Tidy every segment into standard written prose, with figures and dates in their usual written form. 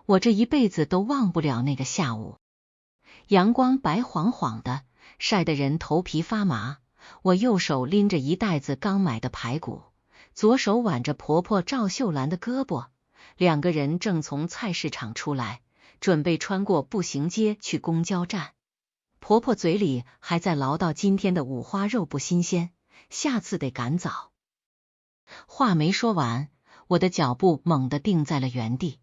我这一辈子都忘不了那个下午，阳光白晃晃的，晒得人头皮发麻。我右手拎着一袋子刚买的排骨，左手挽着婆婆赵秀兰的胳膊，两个人正从菜市场出来，准备穿过步行街去公交站。婆婆嘴里还在唠叨今天的五花肉不新鲜，下次得赶早。话没说完，我的脚步猛地定在了原地。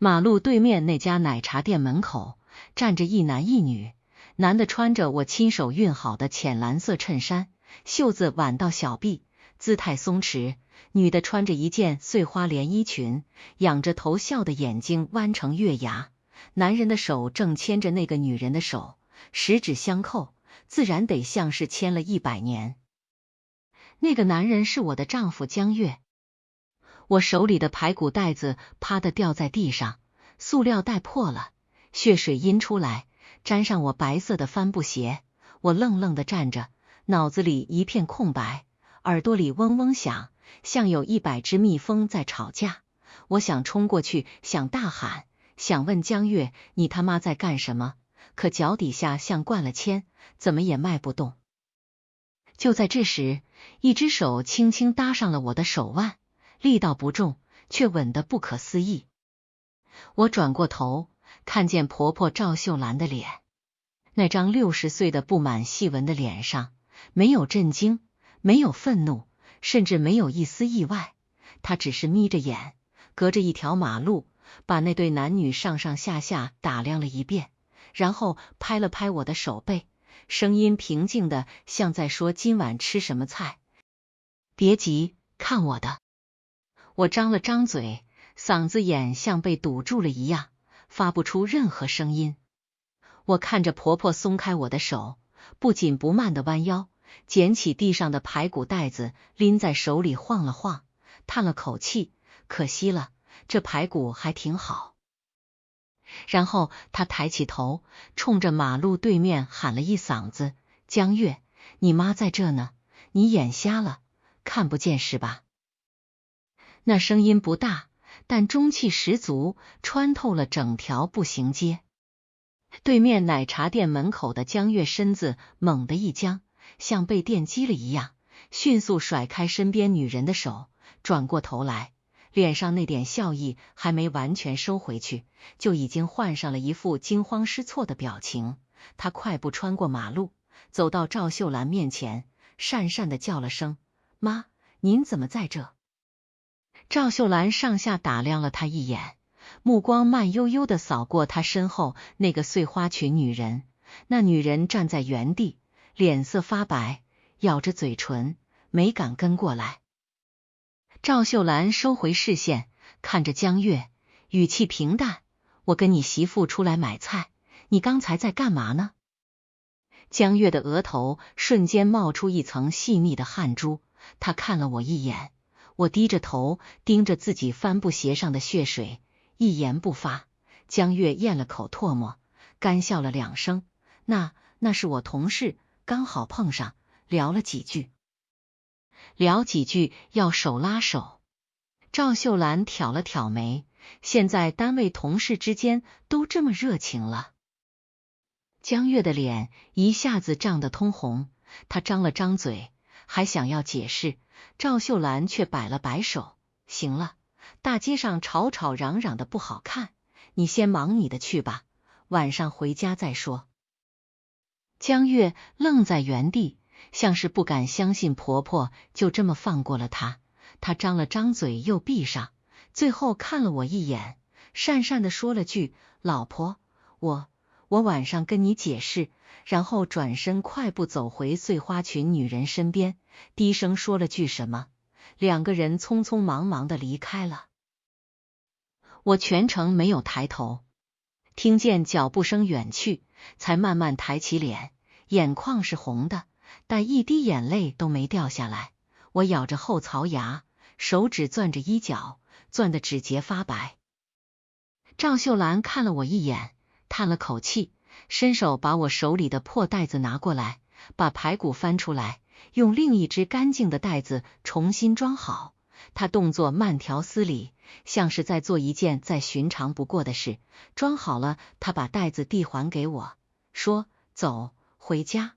马路对面那家奶茶店门口站着一男一女，男的穿着我亲手熨好的浅蓝色衬衫，袖子挽到小臂，姿态松弛；女的穿着一件碎花连衣裙，仰着头笑的眼睛弯成月牙。男人的手正牵着那个女人的手，十指相扣，自然得像是牵了100年。那个男人是我的丈夫江月。我手里的排骨袋子啪地掉在地上，塑料袋破了，血水阴出来，沾上我白色的帆布鞋。我愣愣地站着，脑子里一片空白，耳朵里嗡嗡响，像有100只蜜蜂在吵架。我想冲过去，想大喊，想问江月你他妈在干什么，可脚底下像灌了铅，怎么也迈不动。就在这时，一只手轻轻搭上了我的手腕，力道不重，却稳得不可思议。我转过头，看见婆婆赵秀兰的脸，那张60岁的布满细纹的脸上，没有震惊，没有愤怒，甚至没有一丝意外。她只是眯着眼，隔着一条马路，把那对男女上上下下打量了一遍，然后拍了拍我的手背，声音平静的像在说今晚吃什么菜。别急，看我的。我张了张嘴，嗓子眼像被堵住了一样，发不出任何声音。我看着婆婆松开我的手，不紧不慢地弯腰，捡起地上的排骨袋子，拎在手里晃了晃，叹了口气，可惜了，这排骨还挺好。然后她抬起头，冲着马路对面喊了一嗓子：江月，你妈在这呢，你眼瞎了，看不见是吧？那声音不大，但中气十足，穿透了整条步行街。对面奶茶店门口的江月身子猛地一僵，像被电击了一样，迅速甩开身边女人的手，转过头来，脸上那点笑意还没完全收回去，就已经换上了一副惊慌失措的表情。他快步穿过马路，走到赵秀兰面前，讪讪地叫了声：妈，您怎么在这？赵秀兰上下打量了他一眼，目光慢悠悠地扫过他身后那个碎花裙女人。那女人站在原地，脸色发白，咬着嘴唇，没敢跟过来。赵秀兰收回视线，看着江月，语气平淡：我跟你媳妇出来买菜，你刚才在干嘛呢？江月的额头瞬间冒出一层细密的汗珠，她看了我一眼，我低着头盯着自己帆布鞋上的血水，一言不发。江月咽了口唾沫，干笑了2声，那是我同事，刚好碰上，聊了几句。聊几句要手拉手。赵秀兰挑了挑眉，现在单位同事之间都这么热情了。江月的脸一下子涨得通红，她张了张嘴，还想要解释，赵秀兰却摆了摆手：行了，大街上吵吵嚷嚷的不好看，你先忙你的去吧，晚上回家再说。江月愣在原地，像是不敢相信婆婆就这么放过了她。她张了张嘴又闭上，最后看了我一眼，讪讪地说了句：老婆，我晚上跟你解释，然后转身快步走回碎花裙女人身边，低声说了句什么，两个人匆匆忙忙地离开了。我全程没有抬头，听见脚步声远去，才慢慢抬起脸，眼眶是红的，但一滴眼泪都没掉下来。我咬着后槽牙，手指攥着衣角，攥得指节发白。赵秀兰看了我一眼，叹了口气，伸手把我手里的破袋子拿过来，把排骨翻出来，用另一只干净的袋子重新装好，她动作慢条斯理，像是在做一件再寻常不过的事。装好了，她把袋子递还给我，说：“走，回家。”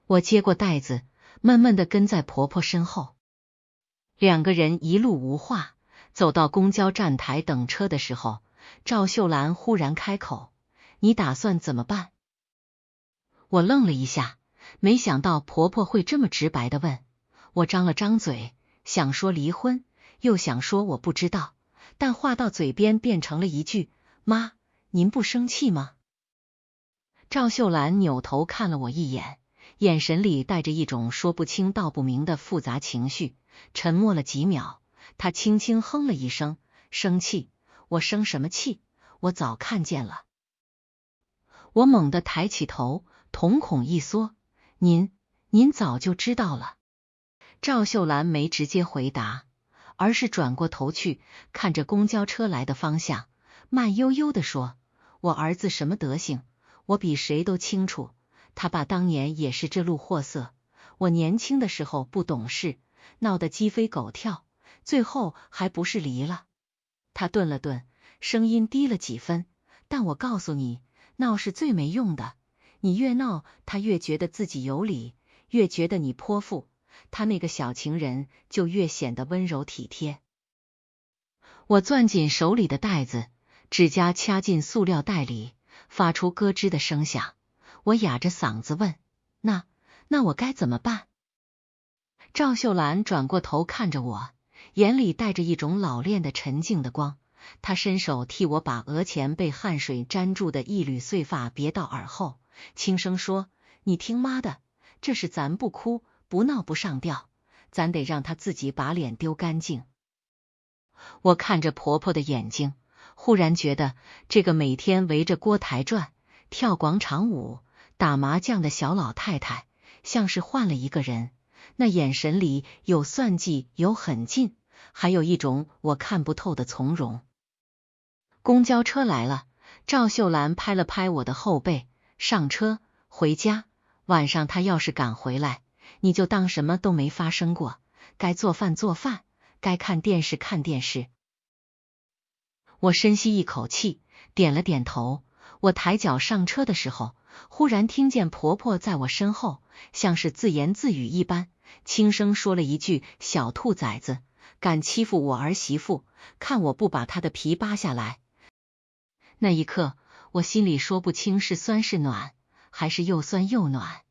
我接过袋子，闷闷地跟在婆婆身后。两个人一路无话，走到公交站台等车的时候，赵秀兰忽然开口：“你打算怎么办？”我愣了一下，没想到婆婆会这么直白地问。我张了张嘴，想说离婚，又想说我不知道，但话到嘴边变成了一句：“妈，您不生气吗？”赵秀兰扭头看了我一眼，眼神里带着一种说不清道不明的复杂情绪，沉默了几秒，她轻轻哼了一声：“生气？我生什么气？我早看见了。”我猛地抬起头，瞳孔一缩：“您早就知道了？”赵秀兰没直接回答，而是转过头去看着公交车来的方向，慢悠悠地说：“我儿子什么德行，我比谁都清楚。他爸当年也是这路货色，我年轻的时候不懂事，闹得鸡飞狗跳，最后还不是离了。”他顿了顿，声音低了几分：“但我告诉你，闹是最没用的，你越闹，他越觉得自己有理，越觉得你泼妇，他那个小情人就越显得温柔体贴。”我攥紧手里的袋子，指甲掐进塑料袋里，发出咯吱的声响。我哑着嗓子问：“那我该怎么办？”赵秀兰转过头看着我，眼里带着一种老练的沉静的光。她伸手替我把额前被汗水沾住的一缕碎发别到耳后，轻声说：“你听妈的，这事咱不哭不闹不上吊，咱得让她自己把脸丢干净。”我看着婆婆的眼睛，忽然觉得这个每天围着锅台转、跳广场舞、打麻将的小老太太，像是换了一个人。那眼神里有算计，有狠劲，还有一种我看不透的从容。公交车来了，赵秀兰拍了拍我的后背：“上车，回家。晚上他要是赶回来，你就当什么都没发生过，该做饭做饭，该看电视看电视。”我深吸一口气，点了点头。我抬脚上车的时候，忽然听见婆婆在我身后，像是自言自语一般，轻声说了一句：“小兔崽子，敢欺负我儿媳妇，看我不把他的皮扒下来。”那一刻，我心里说不清是酸是暖，还是又酸又暖。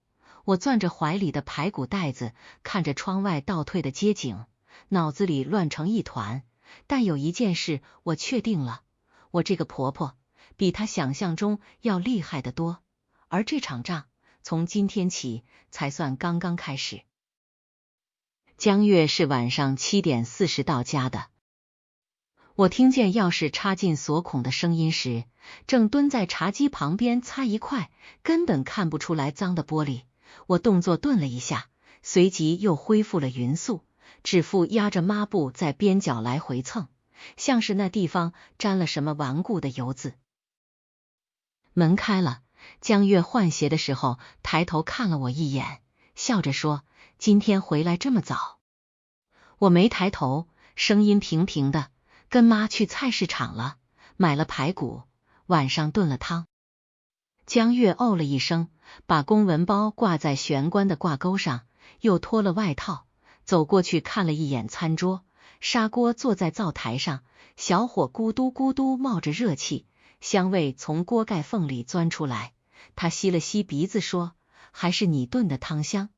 我攥着怀里的排骨袋子，看着窗外倒退的街景，脑子里乱成一团。但有一件事我确定了，我这个婆婆比她想象中要厉害得多，而这场仗从今天起才算刚刚开始。江月是晚上7点40到家的。我听见钥匙插进锁孔的声音时，正蹲在茶几旁边擦一块根本看不出来脏的玻璃。我动作顿了一下，随即又恢复了匀速，指腹压着抹布在边角来回蹭，像是那地方沾了什么顽固的油渍。门开了，江月换鞋的时候抬头看了我一眼，笑着说：“今天回来这么早？”我没抬头，声音平平的：“跟妈去菜市场了，买了排骨，晚上炖了汤。”江月哦了一声，把公文包挂在玄关的挂钩上，又脱了外套，走过去看了一眼餐桌，砂锅坐在灶台上，小火咕嘟咕嘟冒着热气，香味从锅盖缝里钻出来。他吸了吸鼻子说：“还是你炖的汤香。”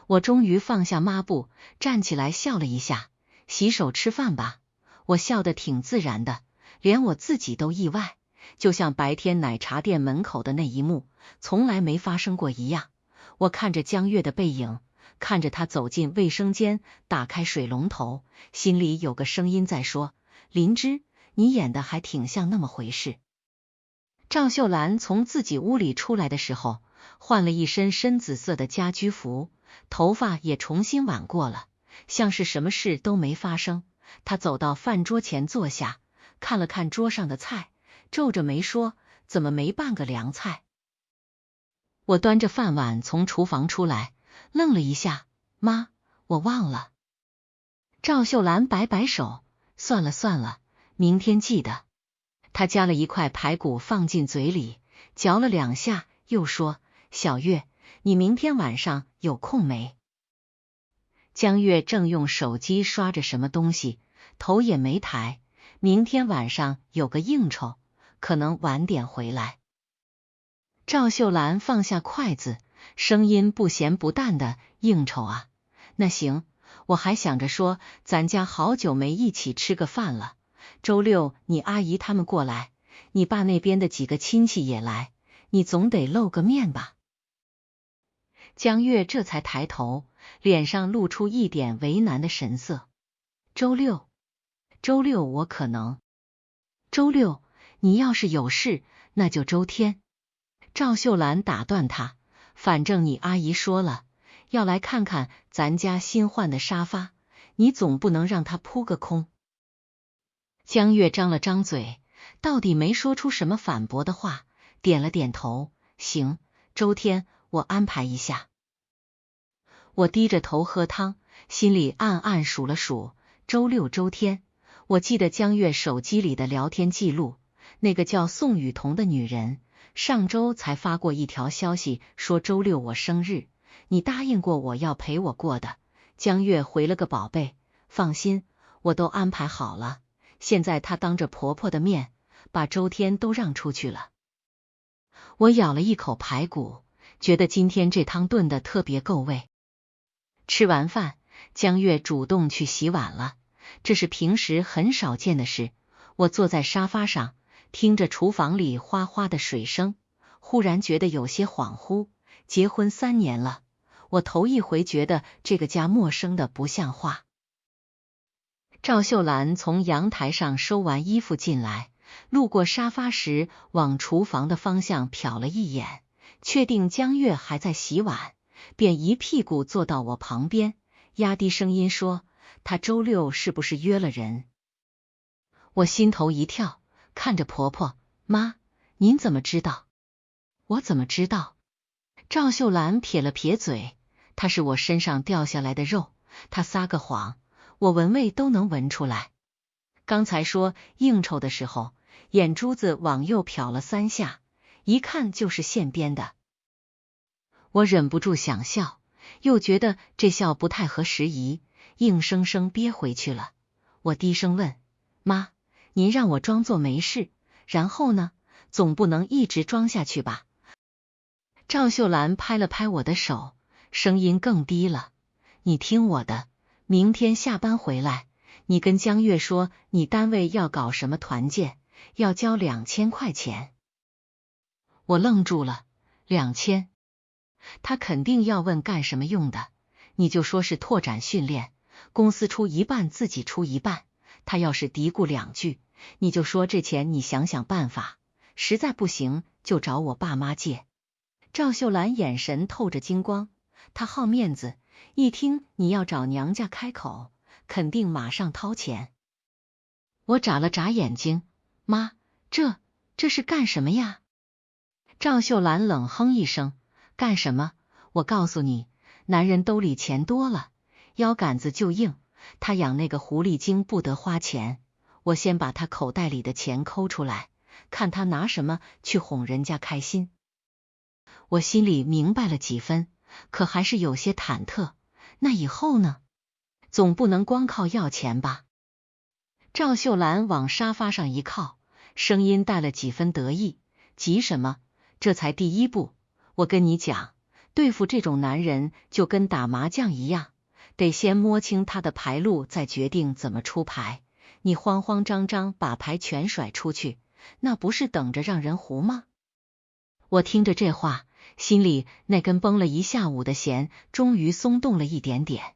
我终于放下抹布，站起来笑了一下：“洗手吃饭吧。”我笑得挺自然的，连我自己都意外，就像白天奶茶店门口的那一幕从来没发生过一样。我看着江月的背影，看着他走进卫生间，打开水龙头，心里有个声音在说：“林芝，你演的还挺像那么回事。”赵秀兰从自己屋里出来的时候，换了一身深紫色的家居服，头发也重新挽过了，像是什么事都没发生。她走到饭桌前坐下，看了看桌上的菜，皱着眉说：“怎么没半个凉菜？”我端着饭碗从厨房出来，愣了一下：“妈，我忘了。”赵秀兰摆摆手，算了算了，明天记得。她夹了一块排骨放进嘴里，嚼了2下，又说：小月，你明天晚上有空没？江月正用手机刷着什么东西，头也没抬。明天晚上有个应酬，可能晚点回来。赵秀兰放下筷子，声音不咸不淡的：应酬啊？那行，我还想着说咱家好久没一起吃个饭了，周六你阿姨他们过来，你爸那边的几个亲戚也来，你总得露个面吧。江月这才抬头，脸上露出一点为难的神色。周六我可能。周六你要是有事，那就周天。赵秀兰打断他，反正你阿姨说了，要来看看咱家新换的沙发，你总不能让她扑个空。江月张了张嘴，到底没说出什么反驳的话，点了点头，行，周天我安排一下。我低着头喝汤，心里暗暗数了数，周六周天。我记得江月手机里的聊天记录，那个叫宋雨桐的女人上周才发过一条消息，说周六我生日，你答应过我要陪我过的。江月回了个宝贝，放心，我都安排好了。现在她当着婆婆的面，把周天都让出去了。我咬了一口排骨，觉得今天这汤炖的特别够味。吃完饭，江月主动去洗碗了，这是平时很少见的事。我坐在沙发上，听着厨房里哗哗的水声，忽然觉得有些恍惚。结婚3年了，我头一回觉得这个家陌生的不像话。赵秀兰从阳台上收完衣服进来，路过沙发时往厨房的方向瞟了一眼，确定江月还在洗碗，便一屁股坐到我旁边，压低声音说：她周六是不是约了人？我心头一跳，看着婆婆，妈，您怎么知道？我怎么知道？赵秀兰撇了撇嘴，她是我身上掉下来的肉，她撒个谎，我闻味都能闻出来。刚才说应酬的时候，眼珠子往右瞟了3下，一看就是现编的。我忍不住想笑，又觉得这笑不太合时宜，硬生生憋回去了。我低声问：妈，您让我装作没事，然后呢？总不能一直装下去吧？赵秀兰拍了拍我的手，声音更低了：你听我的，明天下班回来，你跟江月说你单位要搞什么团建，要交2000块钱。我愣住了，2000？他肯定要问干什么用的，你就说是拓展训练，公司出一半，自己出一半。他要是嘀咕2句，你就说这钱你想想办法，实在不行就找我爸妈借。赵秀兰眼神透着金光，她好面子，一听你要找娘家开口，肯定马上掏钱。我眨了眨眼睛，妈，这是干什么呀？赵秀兰冷哼一声，干什么？我告诉你，男人兜里钱多了，腰杆子就硬，他养那个狐狸精不得花钱，我先把他口袋里的钱抠出来，看他拿什么去哄人家开心。我心里明白了几分，可还是有些忐忑。那以后呢？总不能光靠要钱吧？赵秀兰往沙发上一靠，声音带了几分得意，急什么？这才第一步。我跟你讲，对付这种男人就跟打麻将一样，得先摸清他的牌路，再决定怎么出牌。你慌慌张张把牌全甩出去，那不是等着让人胡吗？我听着这话，心里那根绷了一下午的弦终于松动了一点点。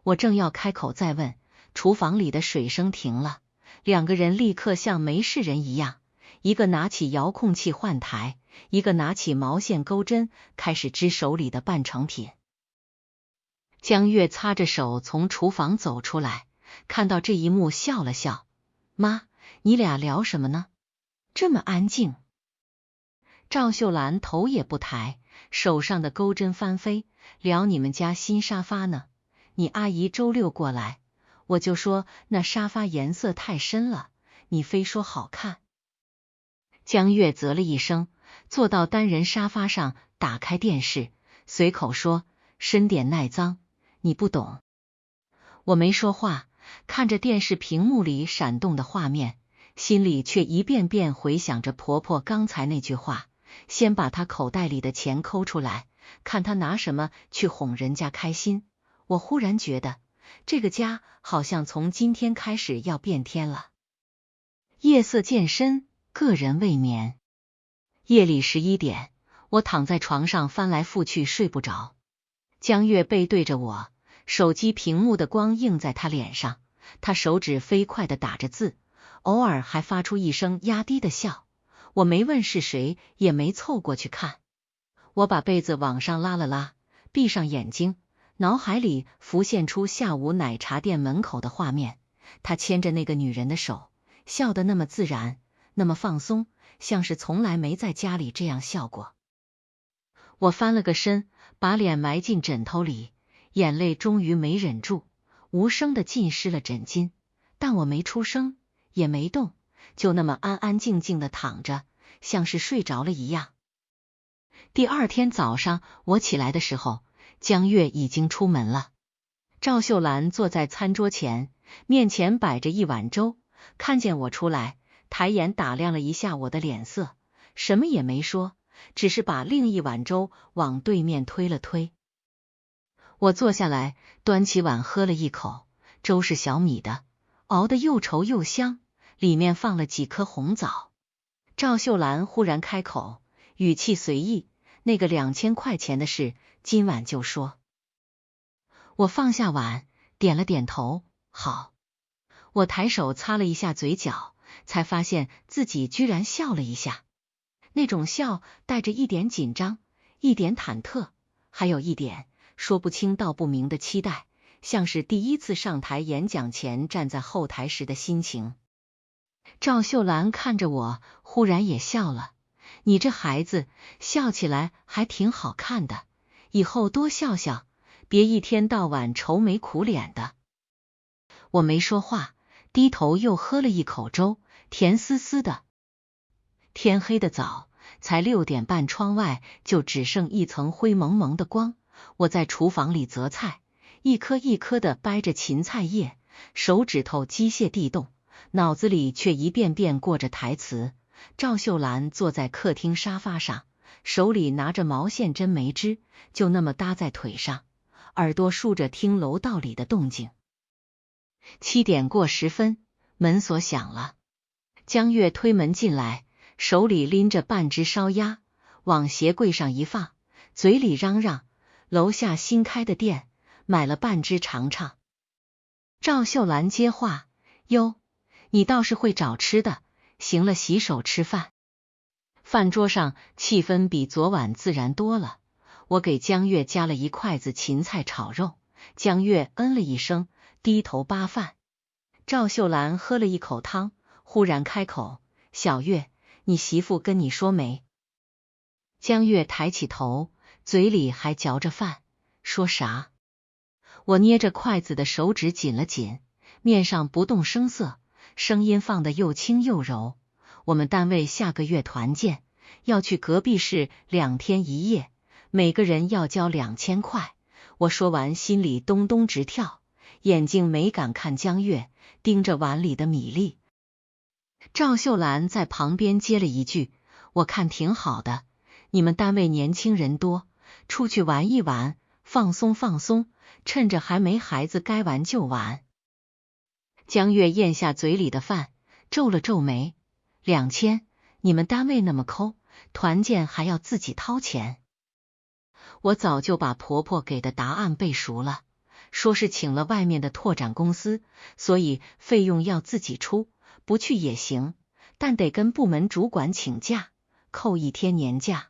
我正要开口再问，厨房里的水声停了，2个人立刻像没事人一样，一个拿起遥控器换台，一个拿起毛线钩针，开始织手里的半成品。江月擦着手从厨房走出来，看到这一幕笑了笑，妈，你俩聊什么呢？这么安静。赵秀兰头也不抬，手上的钩针翻飞，聊你们家新沙发呢。你阿姨周六过来，我就说那沙发颜色太深了，你非说好看。江月啧了一声，坐到单人沙发上，打开电视，随口说深点耐脏，你不懂。我没说话，看着电视屏幕里闪动的画面，心里却一遍遍回想着婆婆刚才那句话，先把她口袋里的钱抠出来，看她拿什么去哄人家开心。我忽然觉得这个家好像从今天开始要变天了。夜色渐深，个人未眠。夜里11点，我躺在床上翻来覆去睡不着。江月背对着我，手机屏幕的光映在他脸上，他手指飞快地打着字，偶尔还发出一声压低的笑。我没问是谁，也没凑过去看。我把被子往上拉了拉，闭上眼睛，脑海里浮现出下午奶茶店门口的画面，他牵着那个女人的手，笑得那么自然，那么放松，像是从来没在家里这样笑过。我翻了个身，把脸埋进枕头里，眼泪终于没忍住，无声的浸湿了枕巾，但我没出声，也没动，就那么安安静静的躺着，像是睡着了一样。第二天早上我起来的时候，江月已经出门了。赵秀兰坐在餐桌前，面前摆着一碗粥，看见我出来，抬眼打量了一下我的脸色，什么也没说，只是把另一碗粥往对面推了推。我坐下来，端起碗喝了一口，粥是小米的，熬得又稠又香，里面放了几颗红枣。赵秀兰忽然开口，语气随意，那个2000块钱的事，今晚就说。我放下碗，点了点头，好。我抬手擦了一下嘴角，才发现自己居然笑了一下。那种笑带着一点紧张，一点忐忑，还有一点说不清道不明的期待，像是第一次上台演讲前站在后台时的心情。赵秀兰看着我，忽然也笑了。你这孩子笑起来还挺好看的，以后多笑笑，别一天到晚愁眉苦脸的。我没说话，低头又喝了一口粥，甜丝丝的。天黑的早，才6点半，窗外就只剩一层灰蒙蒙的光。我在厨房里择菜，一颗一颗的掰着芹菜叶，手指头机械地动，脑子里却一遍遍过着台词。赵秀兰坐在客厅沙发上，手里拿着毛线针梅枝，就那么搭在腿上，耳朵竖着听楼道里的动静。7点过10分，门锁响了。江月推门进来，手里拎着半只烧鸭，往鞋柜上一放，嘴里嚷嚷楼下新开的店，买了半只尝尝。赵秀兰接话，哟，你倒是会找吃的，行了，洗手吃饭。饭桌上气氛比昨晚自然多了，我给江月夹了一筷子芹菜炒肉，江月嗯了一声，低头扒饭。赵秀兰喝了一口汤，忽然开口，小月，你媳妇跟你说没？江月抬起头，嘴里还嚼着饭，说啥？我捏着筷子的手指紧了紧，面上不动声色，声音放得又轻又柔。我们单位下个月团建，要去隔壁市2天1夜，每个人要交2000块。我说完心里咚咚直跳，眼睛没敢看江月，盯着碗里的米粒。赵秀兰在旁边接了一句，我看挺好的，你们单位年轻人多，出去玩一玩，放松放松，趁着还没孩子该玩就玩。江月咽下嘴里的饭，皱了皱眉，2000，你们单位那么抠，团建还要自己掏钱。我早就把婆婆给的答案背熟了，说是请了外面的拓展公司，所以费用要自己出，不去也行，但得跟部门主管请假，扣1天年假。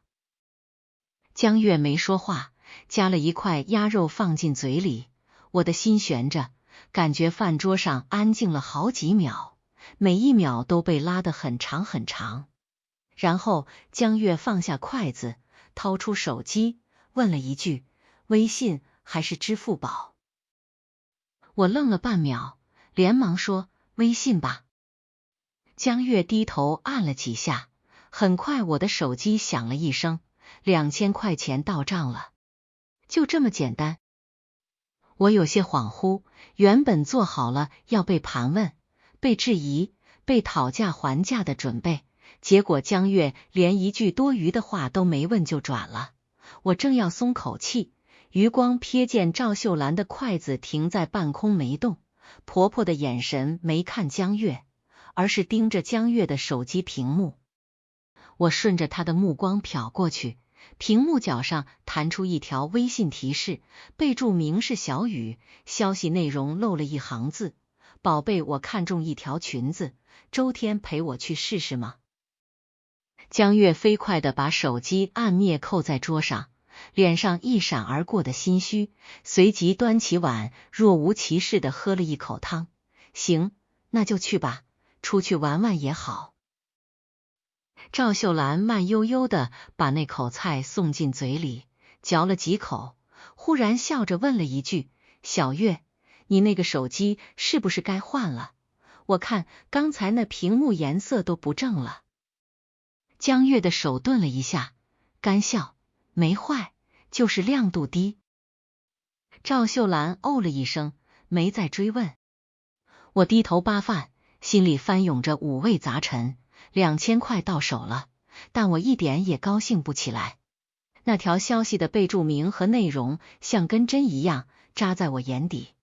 江月没说话，夹了一块鸭肉放进嘴里，我的心悬着，感觉饭桌上安静了好几秒，每一秒都被拉得很长很长。然后江月放下筷子，掏出手机，问了一句，微信还是支付宝？我愣了半秒，连忙说微信吧。江月低头按了几下，很快我的手机响了一声，2000块钱到账了。就这么简单。我有些恍惚，原本做好了要被盘问、被质疑、被讨价还价的准备，结果江月连一句多余的话都没问就转了。我正要松口气，余光瞥见赵秀兰的筷子停在半空没动，婆婆的眼神没看江月，而是盯着江月的手机屏幕。我顺着她的目光瞟过去，屏幕角上弹出一条微信提示，备注名是小雨，消息内容漏了一行字：宝贝，我看中一条裙子，周天陪我去试试吗？江月飞快地把手机按灭，扣在桌上，脸上一闪而过的心虚，随即端起碗，若无其事地喝了一口汤。行，那就去吧，出去玩玩也好。赵秀兰慢悠悠地把那口菜送进嘴里，嚼了几口，忽然笑着问了一句：小月，你那个手机是不是该换了？我看刚才那屏幕颜色都不正了。江月的手顿了一下，干笑：没坏，就是亮度低。赵秀兰哦了一声，没再追问。我低头扒饭，心里翻涌着五味杂陈。2000块到手了，但我一点也高兴不起来。那条消息的备注名和内容像根针一样扎在我眼底。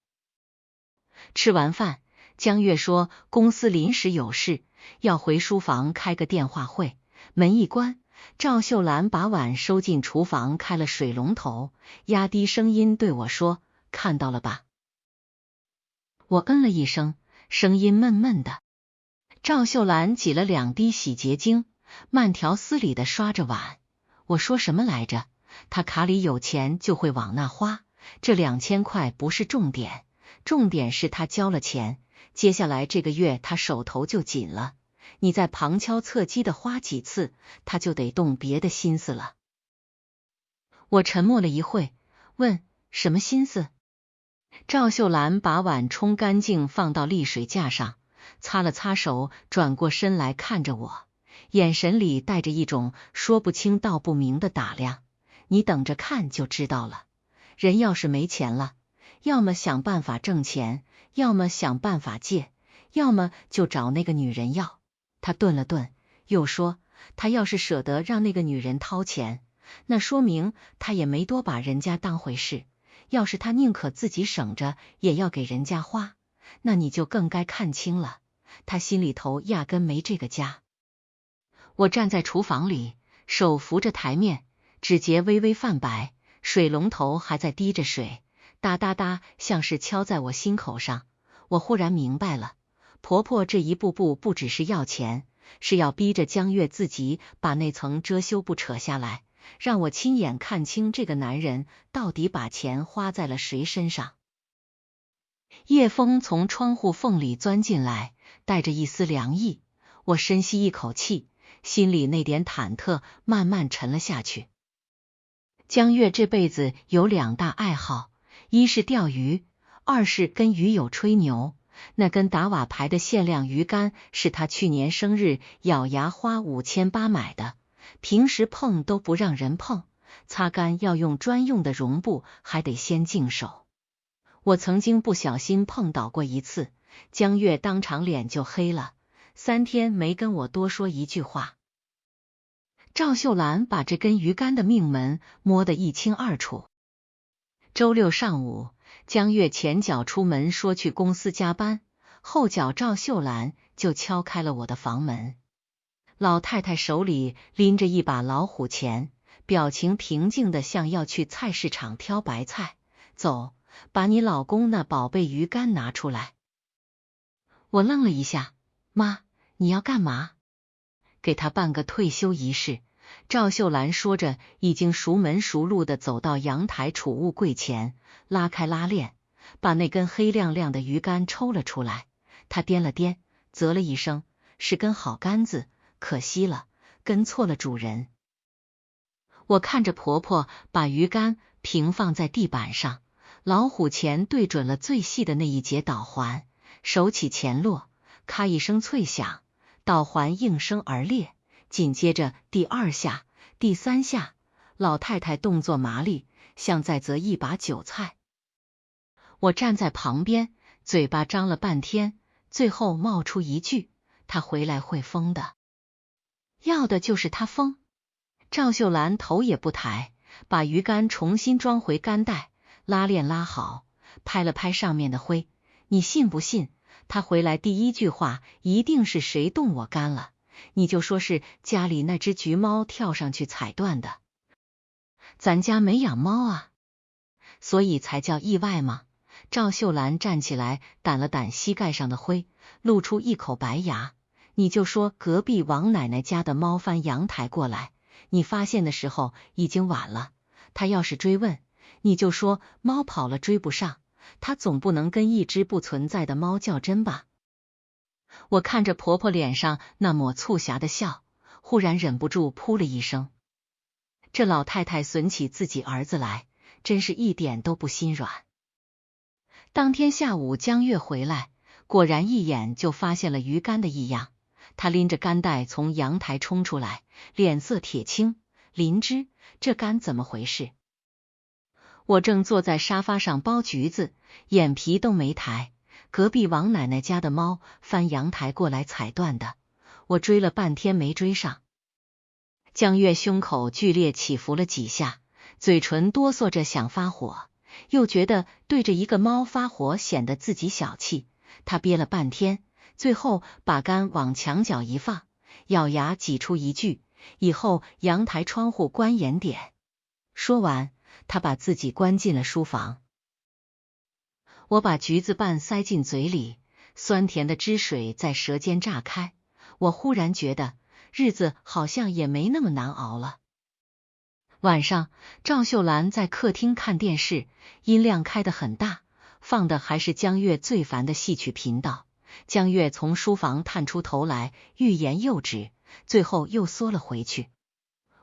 吃完饭，江月说公司临时有事，要回书房开个电话会。门一关，赵秀兰把碗收进厨房，开了水龙头，压低声音对我说：看到了吧？我嗯了一声，声音闷闷的。赵秀兰挤了2滴洗洁精，慢条斯理地刷着碗。我说什么来着？她卡里有钱就会往那花，这2000块不是重点，重点是她交了钱，接下来这个月她手头就紧了。你再旁敲侧击的花几次，她就得动别的心思了。我沉默了一会，问什么心思？赵秀兰把碗冲干净放到沥水架上，擦了擦手，转过身来看着我，眼神里带着一种说不清道不明的打量。你等着看就知道了。人要是没钱了，要么想办法挣钱，要么想办法借，要么就找那个女人要。他顿了顿，又说他要是舍得让那个女人掏钱，那说明他也没多把人家当回事。要是他宁可自己省着也要给人家花，那你就更该看清了，他心里头压根没这个家。我站在厨房里，手扶着台面，指节微微泛白，水龙头还在滴着水，哒哒哒，像是敲在我心口上。我忽然明白了，婆婆这一步步不只是要钱，是要逼着江月自己把那层遮羞布扯下来，让我亲眼看清这个男人到底把钱花在了谁身上。夜风从窗户缝里钻进来，带着一丝凉意。我深吸一口气，心里那点忐忑慢慢沉了下去。江月这辈子有2大爱好，一是钓鱼，二是跟鱼友吹牛。那根打瓦牌的限量鱼竿是他去年生日咬牙花5800买的，平时碰都不让人碰，擦竿要用专用的绒布，还得先净手。我曾经不小心碰倒过一次，江月当场脸就黑了，3天没跟我多说一句话。赵秀兰把这根鱼竿的命门摸得一清二楚。周六上午，江月前脚出门说去公司加班，后脚赵秀兰就敲开了我的房门。老太太手里拎着一把老虎钳，表情平静的像要去菜市场挑白菜。走，把你老公那宝贝鱼竿拿出来。我愣了一下，妈，你要干嘛？给他办个退休仪式。赵秀兰说着，已经熟门熟路的走到阳台储物柜前，拉开拉链，把那根黑亮亮的鱼竿抽了出来。她掂了掂，啧了一声，是根好杆子，可惜了，跟错了主人。我看着婆婆把鱼竿平放在地板上，老虎钳对准了最细的那一节导环，手起前落，咔一声脆响，道环应声而裂，紧接着第2下、第3下，老太太动作麻利，像在择一把韭菜。我站在旁边，嘴巴张了半天，最后冒出一句：他回来会疯的。要的就是他疯。赵秀兰头也不抬，把鱼竿重新装回竿带，拉链拉好，拍了拍上面的灰。你信不信，他回来第一句话一定是谁动我竿了，你就说是家里那只橘猫跳上去踩断的。咱家没养猫啊，所以才叫意外吗？赵秀兰站起来，掸了掸膝盖上的灰，露出一口白牙。你就说隔壁王奶奶家的猫翻阳台过来，你发现的时候已经晚了。他要是追问，你就说猫跑了追不上，他总不能跟一只不存在的猫较真吧？我看着婆婆脸上那抹促狭的笑，忽然忍不住扑了一声。这老太太损起自己儿子来，真是一点都不心软。当天下午江月回来，果然一眼就发现了鱼竿的异样。他拎着竿带从阳台冲出来，脸色铁青。灵芝，这竿怎么回事？我正坐在沙发上剥橘子，眼皮都没抬。隔壁王奶奶家的猫翻阳台过来踩断的，我追了半天没追上。江月胸口剧烈起伏了几下，嘴唇哆嗦着想发火，又觉得对着一个猫发火显得自己小气。他憋了半天，最后把竿往墙角一放，咬牙挤出一句：以后阳台窗户关严点。说完，他把自己关进了书房。我把橘子瓣塞进嘴里，酸甜的汁水在舌尖炸开。我忽然觉得日子好像也没那么难熬了。晚上，赵秀兰在客厅看电视，音量开得很大，放的还是江月最烦的戏曲频道。江月从书房探出头来，欲言又止，最后又缩了回去。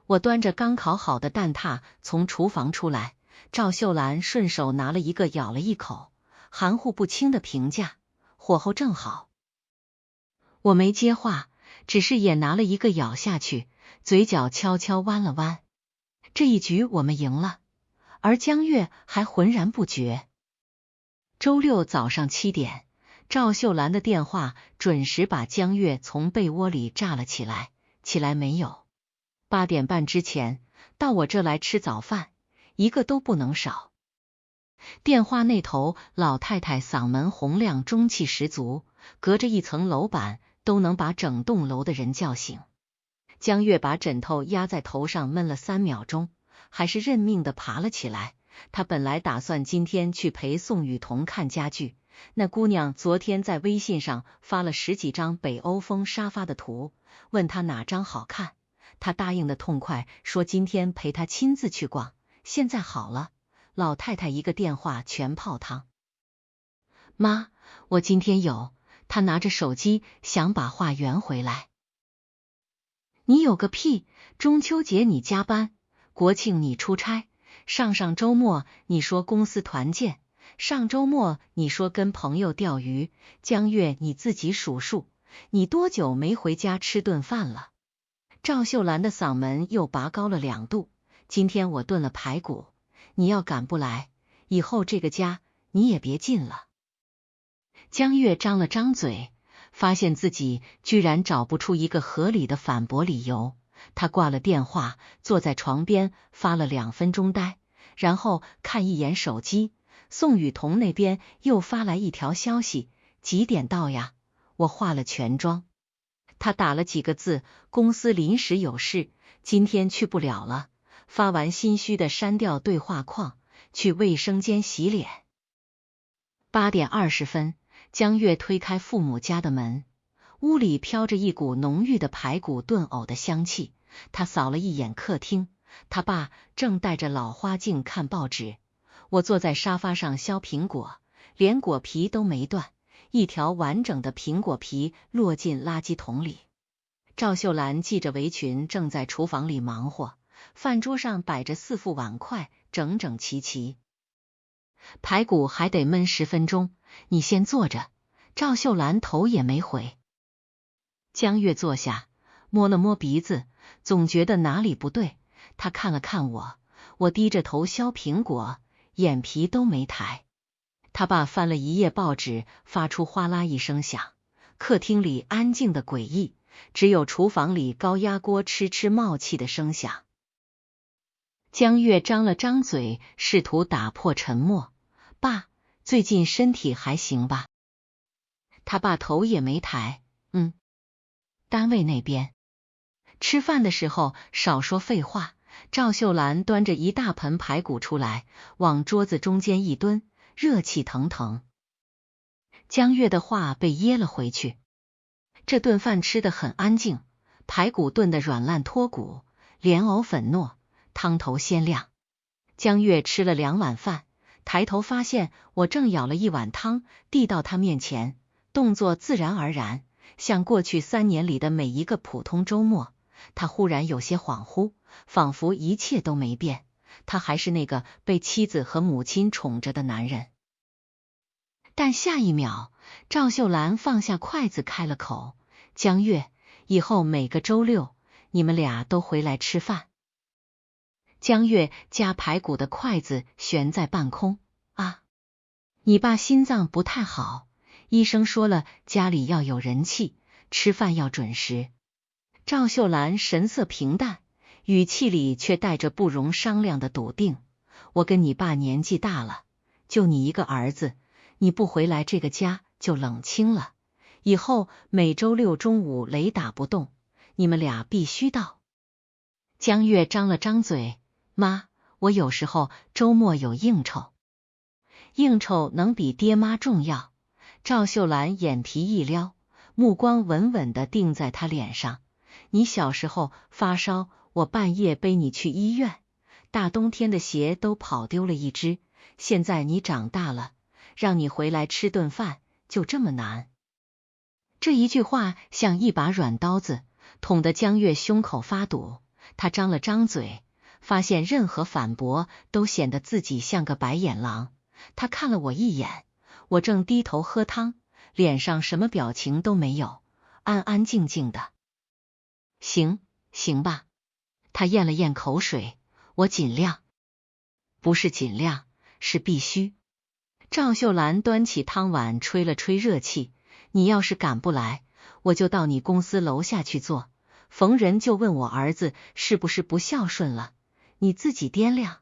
我端着刚烤好的蛋挞从厨房出来，赵秀兰顺手拿了一个咬了一口，含糊不清的评价：火候正好。我没接话，只是也拿了一个咬下去，嘴角悄悄弯了弯。这一局我们赢了，而江月还浑然不觉。周六早上7点，赵秀兰的电话准时把江月从被窝里炸了起来。起来没有？8点半之前到我这来吃早饭，一个都不能少。电话那头老太太嗓门洪亮，中气十足，隔着一层楼板都能把整栋楼的人叫醒。江月把枕头压在头上闷了3秒钟，还是认命的爬了起来。他本来打算今天去陪宋雨桐看家具，那姑娘昨天在微信上发了10几张北欧风沙发的图，问他哪张好看，他答应的痛快，说今天陪他亲自去逛。现在好了，老太太一个电话全泡汤。妈，我今天有。他拿着手机想把话圆回来。你有个屁，中秋节你加班，国庆你出差，上周末你说公司团建，上周末你说跟朋友钓鱼，江月你自己数数，你多久没回家吃顿饭了？赵秀兰的嗓门又拔高了2度。今天我炖了排骨，你要赶不来，以后这个家你也别进了。江月张了张嘴，发现自己居然找不出一个合理的反驳理由。他挂了电话，坐在床边发了2分钟呆，然后看一眼手机，宋雨桐那边又发来一条消息：几点到呀？我化了全妆。他打了几个字：公司临时有事，今天去不了了。发完心虚的删掉对话框，去卫生间洗脸。8点20分，江月推开父母家的门，屋里飘着一股浓郁的排骨炖藕的香气。他扫了一眼客厅，他爸正戴着老花镜看报纸。我坐在沙发上削苹果，连果皮都没断，一条完整的苹果皮落进垃圾桶里。赵秀兰系着围裙正在厨房里忙活，饭桌上摆着4副碗筷，整整齐齐。排骨还得焖10分钟，你先坐着，赵秀兰头也没回。江月坐下，摸了摸鼻子，总觉得哪里不对。他看了看我，我低着头削苹果，眼皮都没抬。他爸翻了一页报纸，发出哗啦一声响。客厅里安静的诡异，只有厨房里高压锅哧哧冒气的声响。江月张了张嘴，试图打破沉默。爸，最近身体还行吧？他爸头也没抬。单位那边。吃饭的时候少说废话。赵秀兰端着一大盆排骨出来，往桌子中间一蹲，热气腾腾。江月的话被噎了回去。这顿饭吃得很安静，排骨炖得软烂脱骨，莲藕粉糯，汤头鲜亮。江月吃了2碗饭，抬头发现我正舀了一碗汤递到他面前，动作自然而然，像过去3年里的每一个普通周末。他忽然有些恍惚，仿佛一切都没变，他还是那个被妻子和母亲宠着的男人。但下一秒，赵秀兰放下筷子开了口：江月，以后每个周六你们俩都回来吃饭。江月夹排骨的筷子悬在半空。你爸心脏不太好，医生说了家里要有人气，吃饭要准时。赵秀兰神色平淡，语气里却带着不容商量的笃定。我跟你爸年纪大了，就你一个儿子，你不回来这个家就冷清了。以后每周六中午雷打不动，你们俩必须到。江月张了张嘴：妈，我有时候周末有应酬。应酬能比爹妈重要？赵秀兰眼皮一撩，目光稳稳地定在他脸上。你小时候发烧，我半夜背你去医院，大冬天的鞋都跑丢了一只。现在你长大了，让你回来吃顿饭就这么难？这一句话像一把软刀子，捅得江月胸口发堵。他张了张嘴，发现任何反驳都显得自己像个白眼狼。他看了我一眼，我正低头喝汤，脸上什么表情都没有，安安静静的。行吧。他咽了咽口水，我尽量。不是尽量，是必须。赵秀兰端起汤碗吹了吹热气，你要是赶不来，我就到你公司楼下去做，逢人就问我儿子是不是不孝顺了，你自己掂量。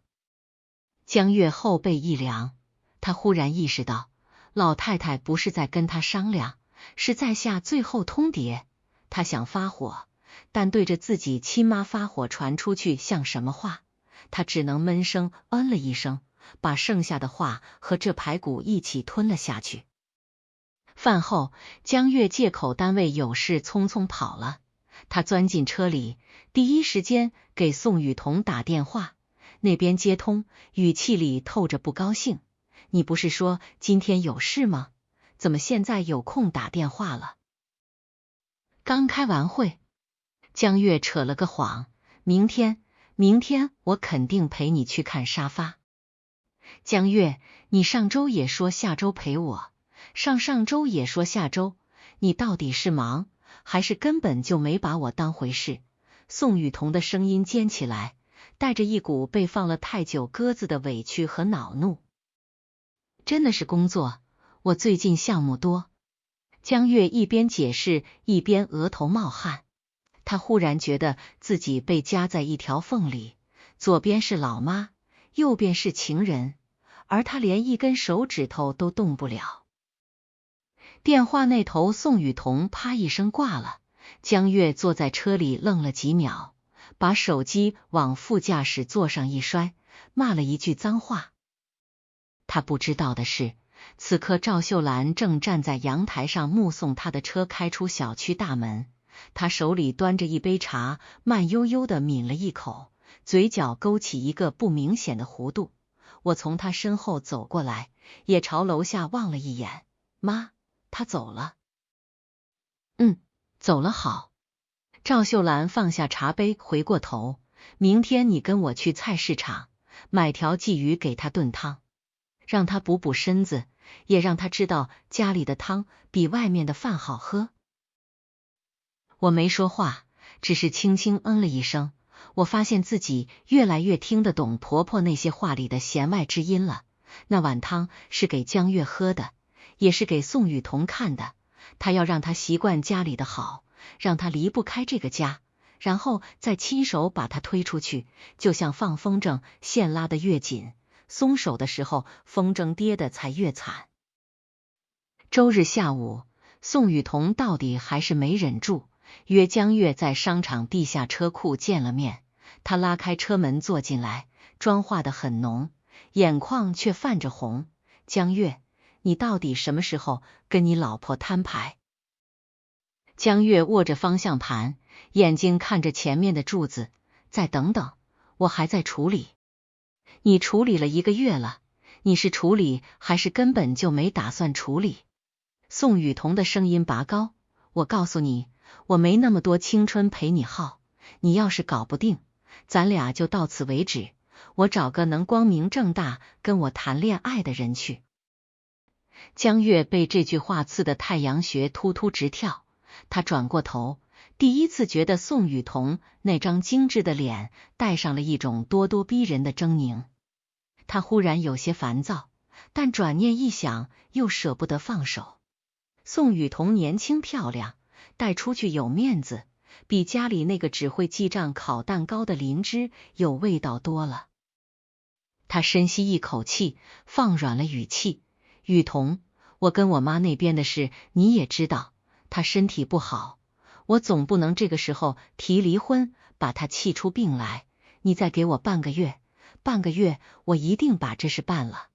江月后背一凉，他忽然意识到，老太太不是在跟他商量，是在下最后通牒。他想发火，但对着自己亲妈发火传出去像什么话？他只能闷声了一声，把剩下的话和这排骨一起吞了下去。饭后，江月借口单位有事匆匆跑了。他钻进车里，第一时间给宋雨桐打电话，那边接通，语气里透着不高兴。你不是说今天有事吗？怎么现在有空打电话了？刚开完会。江月扯了个谎，明天我肯定陪你去看沙发。江月，你上周也说下周陪我，上周也说下周，你到底是忙，还是根本就没把我当回事？宋雨桐的声音尖起来，带着一股被放了太久鸽子的委屈和恼怒。真的是工作，我最近项目多。江月一边解释，一边额头冒汗。他忽然觉得自己被夹在一条缝里，左边是老妈，右边是情人，而他连一根手指头都动不了。电话那头宋雨桐啪一声挂了，江月坐在车里愣了几秒，把手机往副驾驶座上一摔，骂了一句脏话。他不知道的是，此刻赵秀兰正站在阳台上目送他的车开出小区大门，他手里端着一杯茶，慢悠悠地抿了一口，嘴角勾起一个不明显的弧度。我从他身后走过来，也朝楼下望了一眼，妈，他走了。走了好。赵秀兰放下茶杯，回过头，明天你跟我去菜市场，买条鲫鱼给他炖汤，让他补补身子，也让他知道家里的汤比外面的饭好喝。我没说话，只是轻轻嗯了一声。我发现自己越来越听得懂婆婆那些话里的弦外之音了。那碗汤是给江月喝的，也是给宋雨桐看的。她要让他习惯家里的好，让他离不开这个家，然后再亲手把他推出去，就像放风筝，线拉得越紧，松手的时候风筝跌得才越惨。周日下午，宋雨桐到底还是没忍住，约江月在商场地下车库见了面。他拉开车门坐进来，妆化得很浓，眼眶却泛着红。江月，你到底什么时候跟你老婆摊牌？江月握着方向盘，眼睛看着前面的柱子。再等等，我还在处理。你处理了1个月了，你是处理还是根本就没打算处理？宋雨桐的声音拔高，我告诉你，我没那么多青春陪你耗，你要是搞不定，咱俩就到此为止，我找个能光明正大跟我谈恋爱的人去。江月被这句话刺得太阳穴突突直跳，他转过头，第一次觉得宋雨桐那张精致的脸带上了一种咄咄逼人的狰狞。他忽然有些烦躁，但转念一想，又舍不得放手。宋雨桐年轻漂亮，带出去有面子，比家里那个只会记账烤蛋糕的林芝有味道多了。他深吸一口气，放软了语气，雨桐，我跟我妈那边的事你也知道，她身体不好，我总不能这个时候提离婚，把她气出病来，你再给我半个月，我一定把这事办了。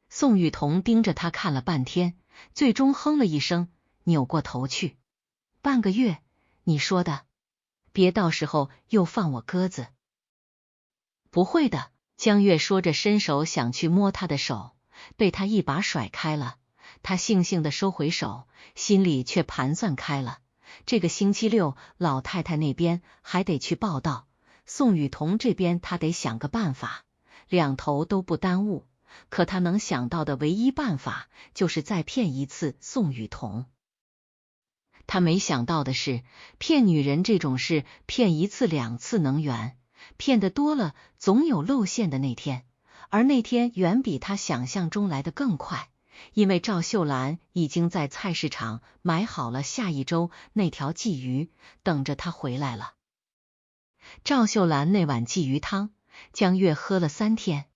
宋雨桐盯着他看了半天，最终哼了一声，扭过头去。半个月，你说的？别到时候又放我鸽子。不会的，江月说着伸手想去摸他的手，被他一把甩开了。他悻悻地收回手，心里却盘算开了，这个星期六老太太那边还得去报道，宋雨桐这边他得想个办法，两头都不耽误。可他能想到的唯一办法就是再骗一次宋雨桐。他没想到的是，骗女人这种事，骗1次2次能圆，骗得多了总有露馅的那天，而那天远比他想象中来得更快，因为赵秀兰已经在菜市场买好了下一周那条鲫鱼，等着他回来了。赵秀兰那碗鲫鱼汤，江月喝了3天。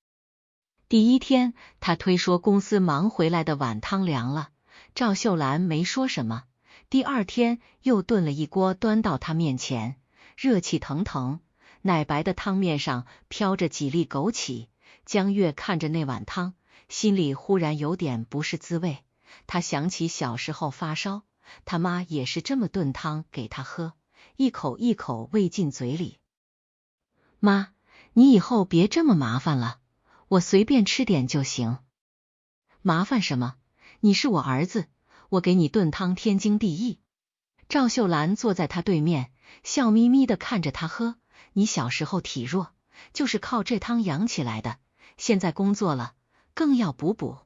第1天，他推说公司忙回来的碗汤凉了，赵秀兰没说什么。第2天又炖了一锅端到他面前，热气腾腾，奶白的汤面上飘着几粒枸杞。江月看着那碗汤，心里忽然有点不是滋味。他想起小时候发烧，他妈也是这么炖汤给他喝，一口一口喂进嘴里。妈，你以后别这么麻烦了，我随便吃点就行。麻烦什么？你是我儿子，我给你炖汤天经地义。赵秀兰坐在他对面，笑眯眯地看着他喝。你小时候体弱，就是靠这汤养起来的，现在工作了，更要补补。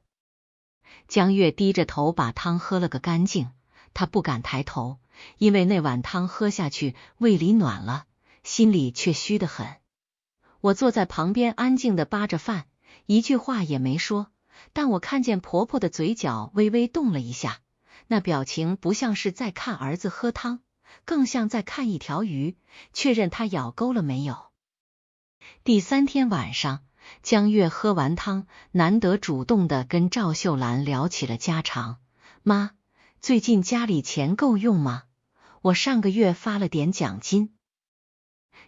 江月低着头把汤喝了个干净，他不敢抬头，因为那碗汤喝下去胃里暖了，心里却虚得很。我坐在旁边安静地扒着饭，一句话也没说，但我看见婆婆的嘴角微微动了一下，那表情不像是在看儿子喝汤，更像在看一条鱼，确认他咬钩了没有。第3天晚上，江月喝完汤，难得主动地跟赵秀兰聊起了家常。妈，最近家里钱够用吗？我上个月发了点奖金。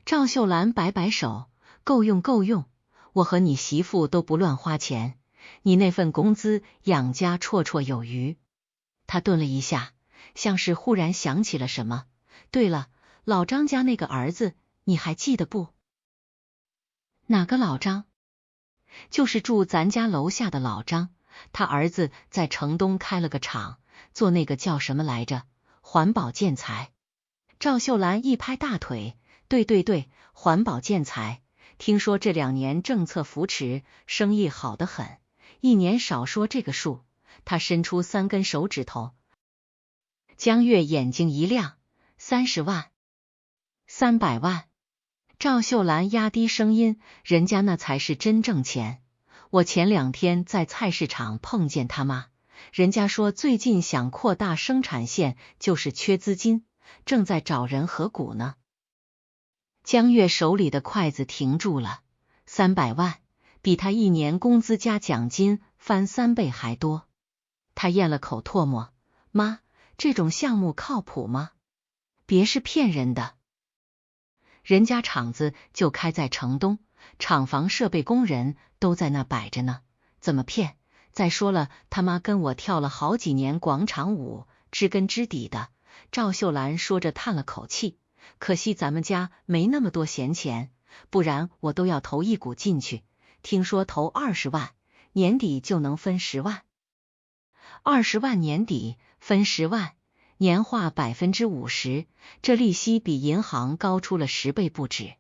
赵秀兰摆摆手，够用够用，我和你媳妇都不乱花钱，你那份工资养家绰绰有余。他顿了一下，像是忽然想起了什么。对了，老张家那个儿子，你还记得不？哪个老张？就是住咱家楼下的老张，他儿子在城东开了个厂，做那个叫什么来着？环保建材。赵秀兰一拍大腿，对，环保建材，听说这2年政策扶持，生意好得很，一年少说这个数。他伸出3根手指头。江月眼睛一亮，30万，300万。赵秀兰压低声音，人家那才是真挣钱。我前2天在菜市场碰见他妈，人家说最近想扩大生产线，就是缺资金，正在找人合股呢。江月手里的筷子停住了，300万，比他1年工资加奖金翻3倍还多。他咽了口唾沫，妈，这种项目靠谱吗？别是骗人的。人家厂子就开在城东，厂房设备工人都在那摆着呢，怎么骗？再说了，他妈跟我跳了好几年广场舞，知根知底的。赵秀兰说着叹了口气，可惜咱们家没那么多闲钱，不然我都要投1股进去，听说投20万，年底就能分10万。20万年底分10万，年化50%，这利息比银行高出了10倍不止。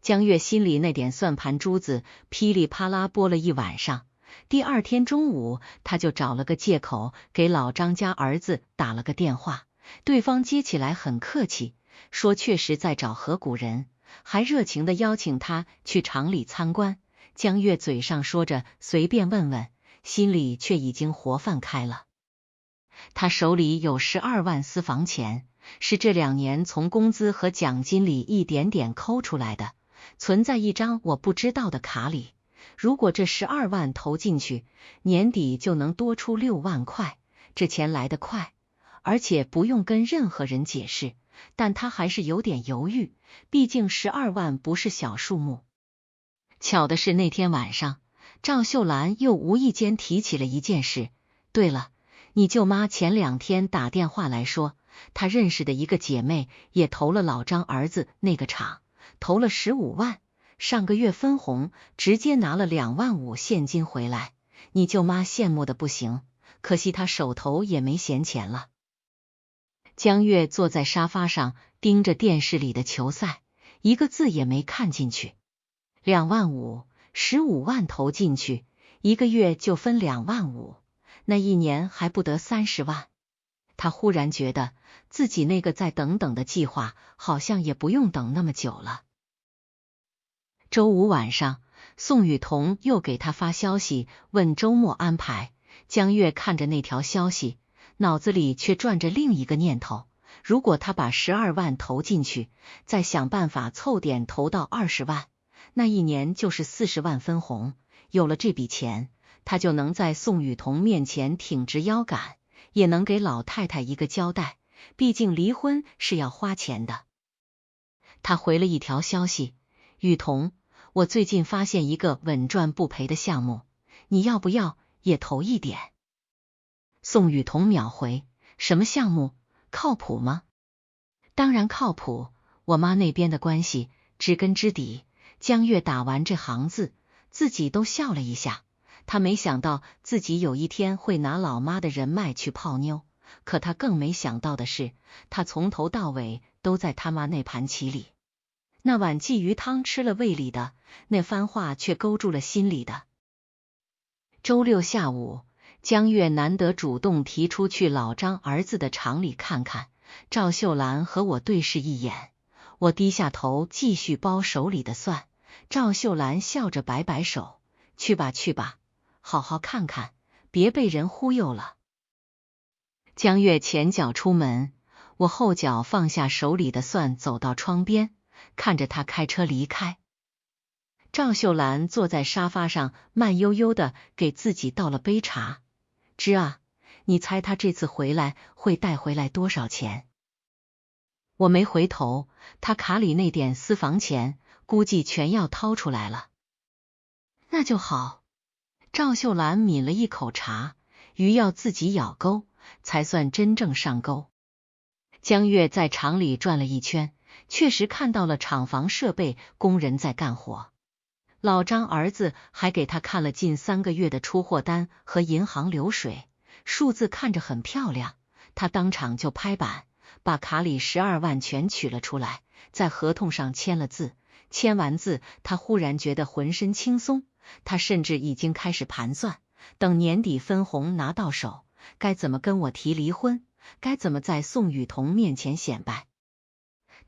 江月心里那点算盘珠子噼里啪啦拨了一晚上，第2天中午他就找了个借口给老张家儿子打了个电话，对方接起来很客气，说确实在找合股人，还热情的邀请他去厂里参观。江月嘴上说着随便问问，心里却已经活泛开了。他手里有12万私房钱，是这2年从工资和奖金里一点点抠出来的，存在一张我不知道的卡里。如果这12万投进去，年底就能多出6万块，这钱来得快，而且不用跟任何人解释。但他还是有点犹豫，毕竟12万不是小数目。巧的是那天晚上，赵秀兰又无意间提起了一件事。对了，你舅妈前2天打电话来说，她认识的一个姐妹也投了老张儿子那个厂，投了15万，上个月分红直接拿了2万5现金回来，你舅妈羡慕的不行，可惜她手头也没闲钱了。江月坐在沙发上盯着电视里的球赛，一个字也没看进去。2万5 15万投进去，1个月就分2万5，那1年还不得30万。他忽然觉得自己那个再等等的计划好像也不用等那么久了。周5晚上，宋雨桐又给他发消息问周末安排。江月看着那条消息，脑子里却转着另一个念头，如果他把12万投进去，再想办法凑点投到20万，那1年就是40万分红。有了这笔钱，他就能在宋雨桐面前挺直腰杆，也能给老太太一个交代，毕竟离婚是要花钱的。他回了一条消息，雨桐，我最近发现一个稳赚不赔的项目，你要不要也投一点？宋雨桐秒回，什么项目？靠谱吗？当然靠谱，我妈那边的关系知根知底。江月打完这行字，自己都笑了一下。他没想到自己有一天会拿老妈的人脉去泡妞，可他更没想到的是，他从头到尾都在他妈那盘棋里。那碗鲫鱼汤吃了胃里的，那番话却勾住了心里的。周6下午，江月难得主动提出去老张儿子的厂里看看。赵秀兰和我对视一眼，我低下头继续包手里的蒜。赵秀兰笑着摆摆手，去吧去吧，好好看看，别被人忽悠了。江月前脚出门，我后脚放下手里的蒜，走到窗边，看着他开车离开。赵秀兰坐在沙发上，慢悠悠的给自己倒了杯茶。芝啊，你猜他这次回来会带回来多少钱？我没回头，他卡里那点私房钱估计全要掏出来了。那就好。赵秀兰抿了一口茶，鱼要自己咬钩，才算真正上钩。江月在厂里转了一圈，确实看到了厂房设备工人在干活。老张儿子还给他看了近3个月的出货单和银行流水，数字看着很漂亮，他当场就拍板，把卡里12万全取了出来，在合同上签了字。签完字，他忽然觉得浑身轻松，他甚至已经开始盘算，等年底分红拿到手，该怎么跟我提离婚，该怎么在宋雨桐面前显摆。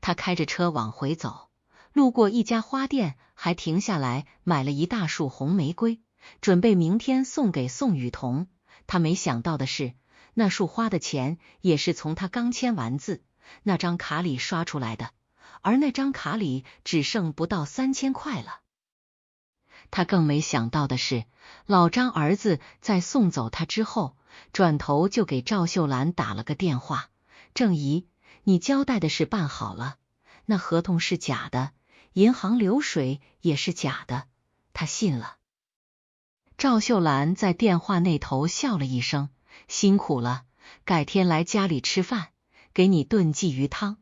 他开着车往回走，路过一家花店，还停下来买了一大束红玫瑰，准备明天送给宋雨桐。他没想到的是，那束花的钱也是从他刚签完字那张卡里刷出来的，而那张卡里只剩不到3000块了。他更没想到的是，老张儿子在送走他之后，转头就给赵秀兰打了个电话：“郑姨，你交代的事办好了，那合同是假的，银行流水也是假的。”他信了。赵秀兰在电话那头笑了一声：“辛苦了，改天来家里吃饭，给你炖鲫鱼汤。”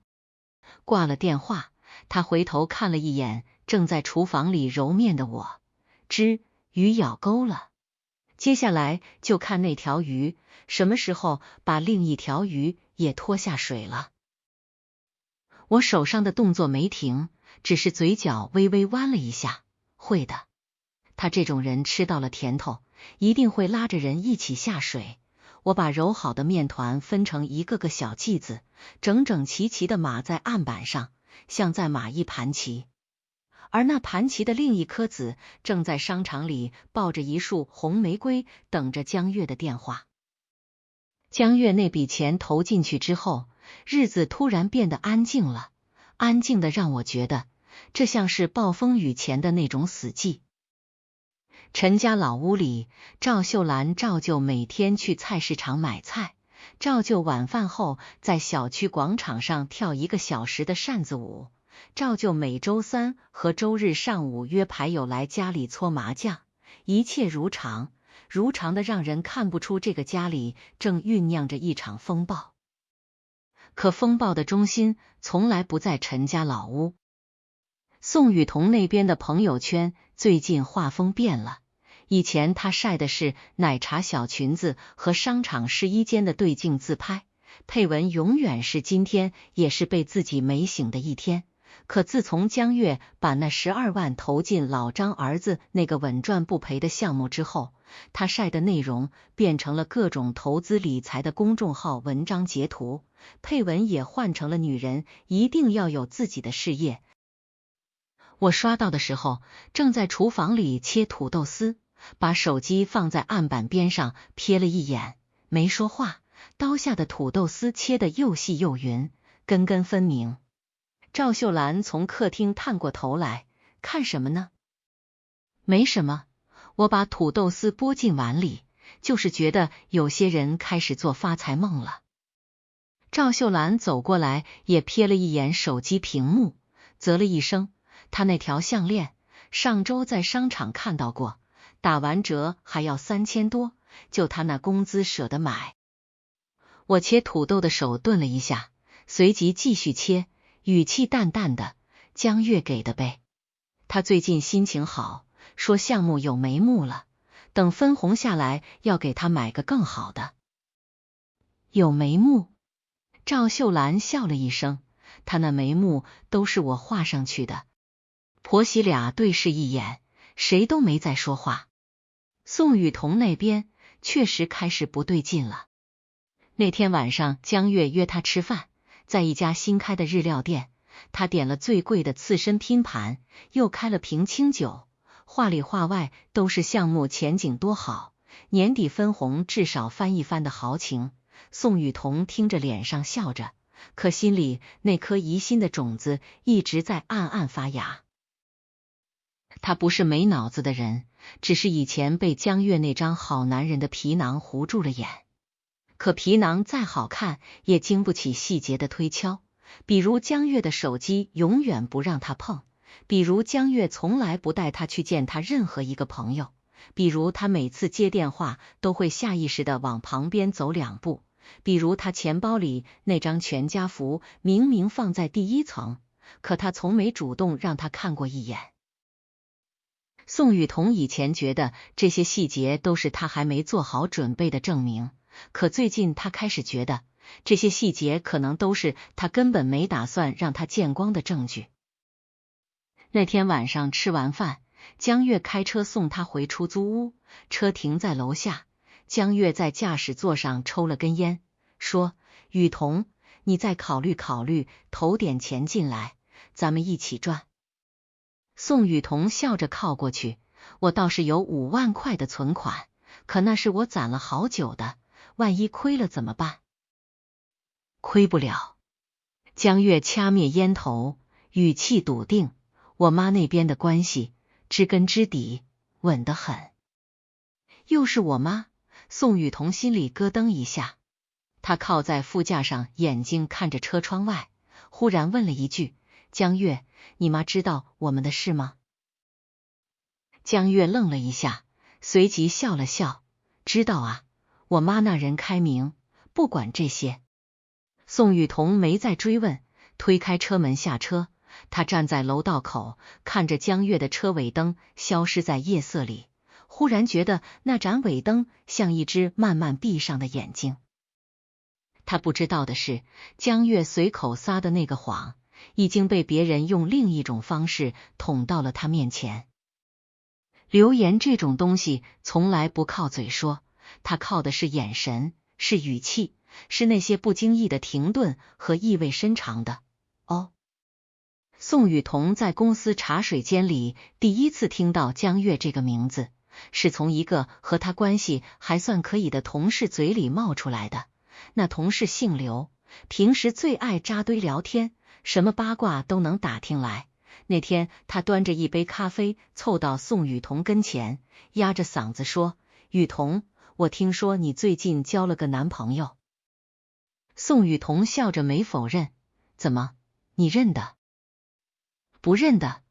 挂了电话，他回头看了一眼正在厨房里揉面的我，鱼咬钩了。接下来就看那条鱼什么时候把另一条鱼也拖下水了。我手上的动作没停，只是嘴角微微弯了一下。会的，他这种人吃到了甜头，一定会拉着人一起下水。我把揉好的面团分成一个个小剂子，整整齐齐的码在案板上，像在码一盘棋。而那盘棋的另一颗子正在商场里抱着一束红玫瑰，等着江月的电话。江月那笔钱投进去之后，日子突然变得安静了，安静的让我觉得这像是暴风雨前的那种死寂。陈家老屋里，赵秀兰照旧每天去菜市场买菜，照旧晚饭后在小区广场上跳1个小时的扇子舞，照旧每周3和周日上午约牌友来家里搓麻将，一切如常，如常的让人看不出这个家里正酝酿着一场风暴。可风暴的中心从来不在陈家老屋。宋雨桐那边的朋友圈最近画风变了，以前他晒的是奶茶小裙子和商场试衣间的对镜自拍，配文永远是今天也是被自己美醒的一天。可自从江月把那12万投进老张儿子那个稳赚不赔的项目之后，他晒的内容变成了各种投资理财的公众号文章截图，配文也换成了女人一定要有自己的事业。我刷到的时候，正在厨房里切土豆丝，把手机放在案板边上瞥了一眼，没说话。刀下的土豆丝切得又细又匀，根根分明。赵秀兰从客厅探过头来，看什么呢？没什么，我把土豆丝拨进碗里，就是觉得有些人开始做发财梦了。赵秀兰走过来，也瞥了一眼手机屏幕，啧了一声。他那条项链上周在商场看到过，打完折还要3000多，就他那工资舍得买。我切土豆的手顿了一下，随即继续切，语气淡淡的：“江月给的呗，他最近心情好，说项目有眉目了，等分红下来要给他买个更好的。”有眉目？赵秀兰笑了一声，他那眉目都是我画上去的。婆媳俩对视一眼，谁都没再说话。宋雨桐那边确实开始不对劲了。那天晚上，江月约他吃饭，在一家新开的日料店，他点了最贵的刺身拼盘，又开了瓶清酒，话里话外都是项目前景多好，年底分红至少翻一番的豪情。宋雨桐听着脸上笑着，可心里那颗疑心的种子一直在暗暗发芽。他不是没脑子的人，只是以前被江月那张好男人的皮囊糊住了眼。可皮囊再好看，也经不起细节的推敲。比如江月的手机永远不让他碰，比如江月从来不带他去见他任何一个朋友，比如他每次接电话都会下意识的往旁边走2步，比如他钱包里那张全家福明明放在第1层，可他从没主动让他看过一眼。宋雨桐以前觉得这些细节都是他还没做好准备的证明，可最近他开始觉得这些细节可能都是他根本没打算让他见光的证据。那天晚上吃完饭，江月开车送他回出租屋，车停在楼下，江月在驾驶座上抽了根烟，说：“雨桐，你再考虑考虑，投点钱进来，咱们一起赚。”宋雨桐笑着靠过去，我倒是有5万块的存款，可那是我攒了好久的，万一亏了怎么办？亏不了。江月掐灭烟头，语气笃定，我妈那边的关系知根知底，稳得很。又是我妈，宋雨桐心里咯噔一下，她靠在副驾上，眼睛看着车窗外，忽然问了一句：“江月，你妈知道我们的事吗？”江月愣了一下，随即笑了笑：“知道啊，我妈那人开明，不管这些。”宋雨桐没再追问，推开车门下车。他站在楼道口，看着江月的车尾灯消失在夜色里，忽然觉得那盏尾灯像一只慢慢闭上的眼睛。他不知道的是，江月随口撒的那个谎，已经被别人用另一种方式捅到了他面前。流言这种东西从来不靠嘴说，他靠的是眼神，是语气，是那些不经意的停顿和意味深长的哦。宋雨桐在公司茶水间里第一次听到江月这个名字，是从一个和他关系还算可以的同事嘴里冒出来的。那同事姓刘，平时最爱扎堆聊天，什么八卦都能打听来。那天他端着一杯咖啡凑到宋雨桐跟前，压着嗓子说：“雨桐，我听说你最近交了个男朋友。”宋雨桐笑着没否认：“怎么，你认得？”“不认得。”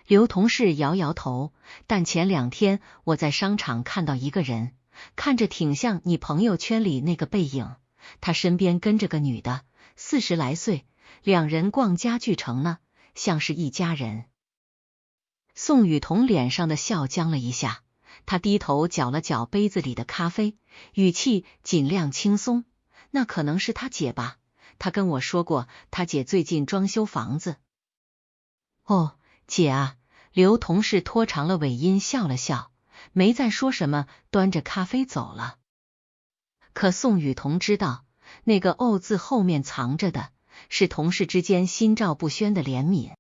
刘同事摇摇头，但前2天我在商场看到一个人，看着挺像你朋友圈里那个背影，他身边跟着个女的，40来岁，2人逛家具城呢，像是一家人。宋雨桐脸上的笑僵了一下，他低头搅了搅杯子里的咖啡，语气尽量轻松：“那可能是他姐吧，他跟我说过，他姐最近装修房子。”“哦，姐啊。”刘同事拖长了尾音笑了笑，没再说什么，端着咖啡走了。可宋雨桐知道，那个“哦”字后面藏着的是同事之间心照不宣的怜悯。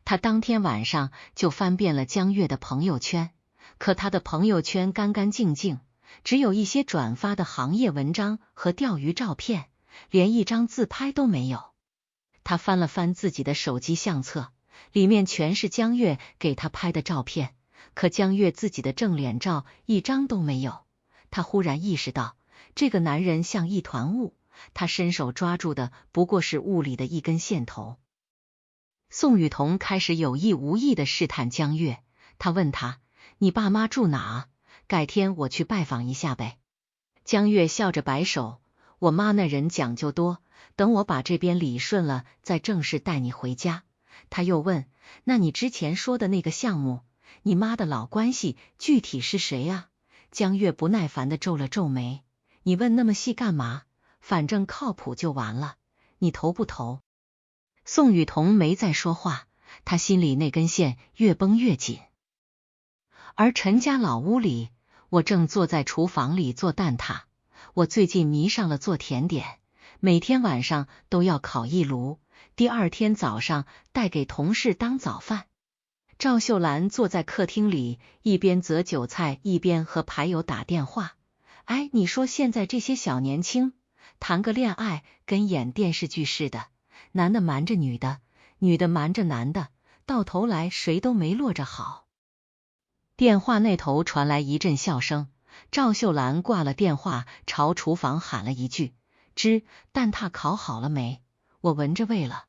他当天晚上就翻遍了江月的朋友圈，可他的朋友圈干干净净，只有一些转发的行业文章和钓鱼照片，连一张自拍都没有。他翻了翻自己的手机相册，里面全是江月给他拍的照片，可江月自己的正脸照一张都没有。他忽然意识到，这个男人像一团雾，他伸手抓住的不过是雾里的一根线头。宋雨桐开始有意无意的试探江月，他问他：“你爸妈住哪？改天我去拜访一下呗。”江月笑着摆手：“我妈那人讲究多，等我把这边理顺了，再正式带你回家。”他又问：“那你之前说的那个项目，你妈的老关系具体是谁啊？”江月不耐烦的皱了皱眉：“你问那么细干嘛？反正靠谱就完了，你投不投？”宋雨桐没再说话，他心里那根线越绷越紧。而陈家老屋里，我正坐在厨房里做蛋挞。我最近迷上了做甜点，每天晚上都要烤一炉，第2天早上带给同事当早饭。赵秀兰坐在客厅里，一边择韭菜，一边和牌友打电话。哎，你说现在这些小年轻谈个恋爱跟演电视剧似的，男的瞒着女的，女的瞒着男的，到头来谁都没落着好。电话那头传来一阵笑声，赵秀兰挂了电话，朝厨房喊了一句：“芝，蛋挞烤好了没？我闻着味了。”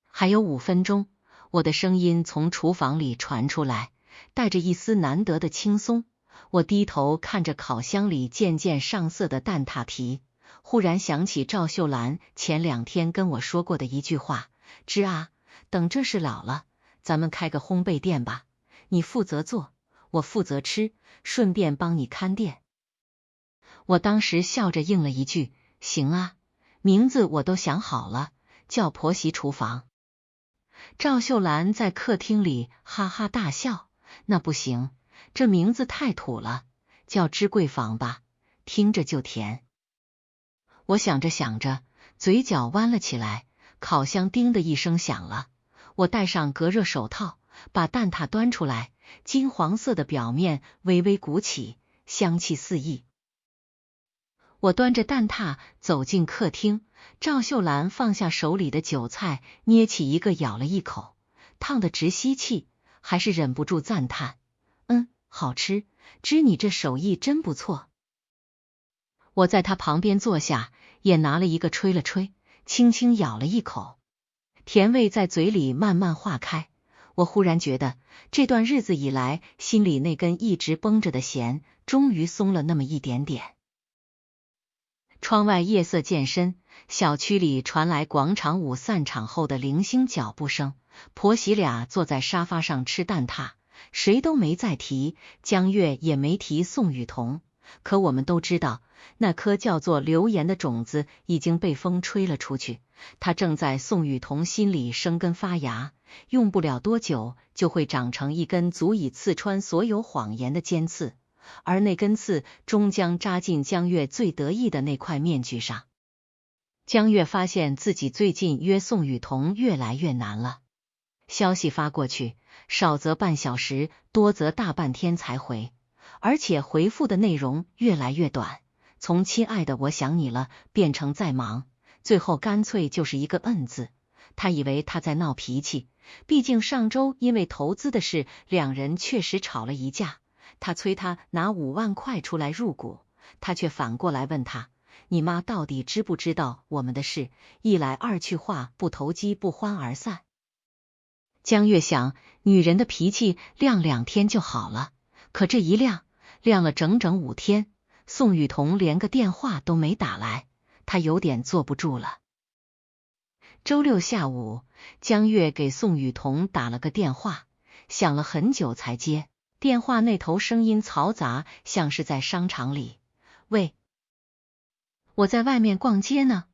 还有5分钟，我的声音从厨房里传出来，带着一丝难得的轻松。我低头看着烤箱里渐渐上色的蛋挞皮，忽然想起赵秀兰前2天跟我说过的一句话：“芝啊，等这事了了，咱们开个烘焙店吧，你负责做，我负责吃，顺便帮你看店。”我当时笑着应了一句：“行啊，名字我都想好了，叫婆媳厨房。”赵秀兰在客厅里哈哈大笑：“那不行，这名字太土了，叫芝桂坊吧，听着就甜。我想着想着，嘴角弯了起来，烤箱叮的一声响了。我戴上隔热手套，把蛋挞端出来，金黄色的表面微微鼓起，香气四溢。我端着蛋挞走进客厅，赵秀兰放下手里的韭菜，捏起一个咬了一口，烫得直吸气，还是忍不住赞叹：“好吃，芝你这手艺真不错。”我在他旁边坐下，也拿了一个吹了吹，轻轻咬了一口，甜味在嘴里慢慢化开。我忽然觉得，这段日子以来，心里那根一直绷着的弦，终于松了那么一点点。窗外夜色渐深，小区里传来广场舞散场后的零星脚步声。婆媳俩坐在沙发上吃蛋挞，谁都没再提，江月也没提宋雨桐。可我们都知道，那颗叫做流言的种子已经被风吹了出去，它正在宋雨桐心里生根发芽，用不了多久就会长成一根足以刺穿所有谎言的尖刺，而那根刺终将扎进江月最得意的那块面具上。江月发现自己最近约宋雨桐越来越难了，消息发过去，少则半小时，多则大半天才回，而且回复的内容越来越短，从亲爱的我想你了变成在忙，最后干脆就是一个字。他以为他在闹脾气，毕竟上周因为投资的事，两人确实吵了一架。他催他拿5万块出来入股，他却反过来问他：“你妈到底知不知道我们的事？”一来二去，话不投机不欢而散。江月想，女人的脾气晾2天就好了，可这一晾了整整5天，宋雨桐连个电话都没打来，他有点坐不住了。周六下午，江月给宋雨桐打了个电话，响了很久才接。电话那头声音嘈杂，像是在商场里。喂，我在外面逛街呢。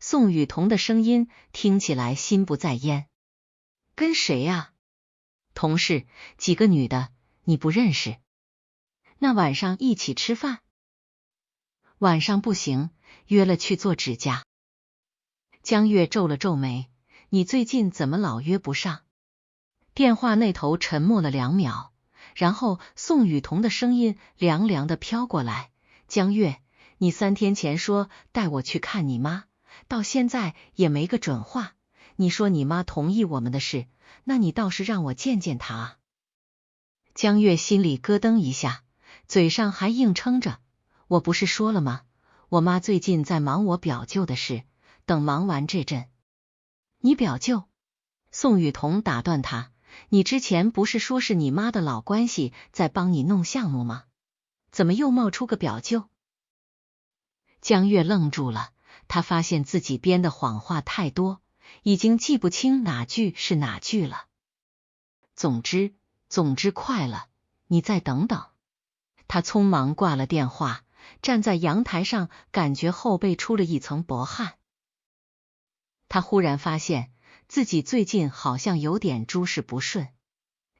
宋雨桐的声音听起来心不在焉。跟谁呀？同事，几个女的，你不认识。那晚上一起吃饭？晚上不行，约了去做指甲。江月皱了皱眉，你最近怎么老约不上？电话那头沉默了2秒。然后宋雨桐的声音凉凉的飘过来，江月，你3天前说带我去看你妈，到现在也没个准话，你说你妈同意我们的事，那你倒是让我见见她啊。江月心里咯噔一下，嘴上还硬撑着，我不是说了吗，我妈最近在忙我表舅的事，等忙完这阵。你表舅？宋雨桐打断他，你之前不是说是你妈的老关系在帮你弄项目吗？怎么又冒出个表舅？江月愣住了，他发现自己编的谎话太多，已经记不清哪句是哪句了。总之快了，你再等等。他匆忙挂了电话，站在阳台上，感觉后背出了一层薄汗。他忽然发现自己最近好像有点诸事不顺。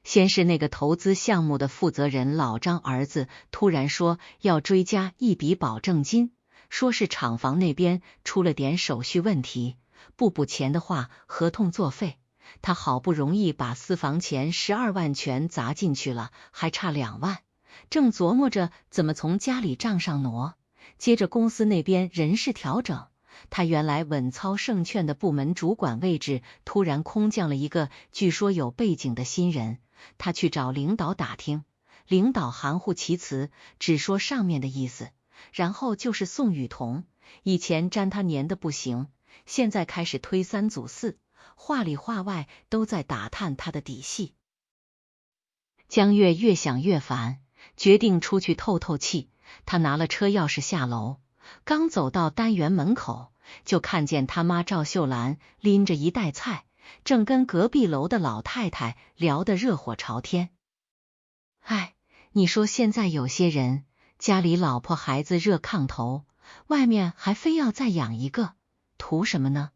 先是那个投资项目的负责人老张儿子突然说要追加一笔保证金，说是厂房那边出了点手续问题，不补钱的话合同作废。他好不容易把私房钱12万全砸进去了，还差2万，正琢磨着怎么从家里账上挪。接着公司那边人事调整，他原来稳操胜券的部门主管位置突然空降了一个据说有背景的新人。他去找领导打听，领导含糊其辞，只说上面的意思。然后就是宋雨桐，以前沾他黏的不行，现在开始推3阻4，话里话外都在打探他的底细。江月越想越烦，决定出去透透气。他拿了车钥匙下楼，刚走到单元门口，就看见他妈赵秀兰拎着一袋菜，正跟隔壁楼的老太太聊得热火朝天。哎，你说现在有些人家里老婆孩子热炕头，外面还非要再养一个，图什么呢？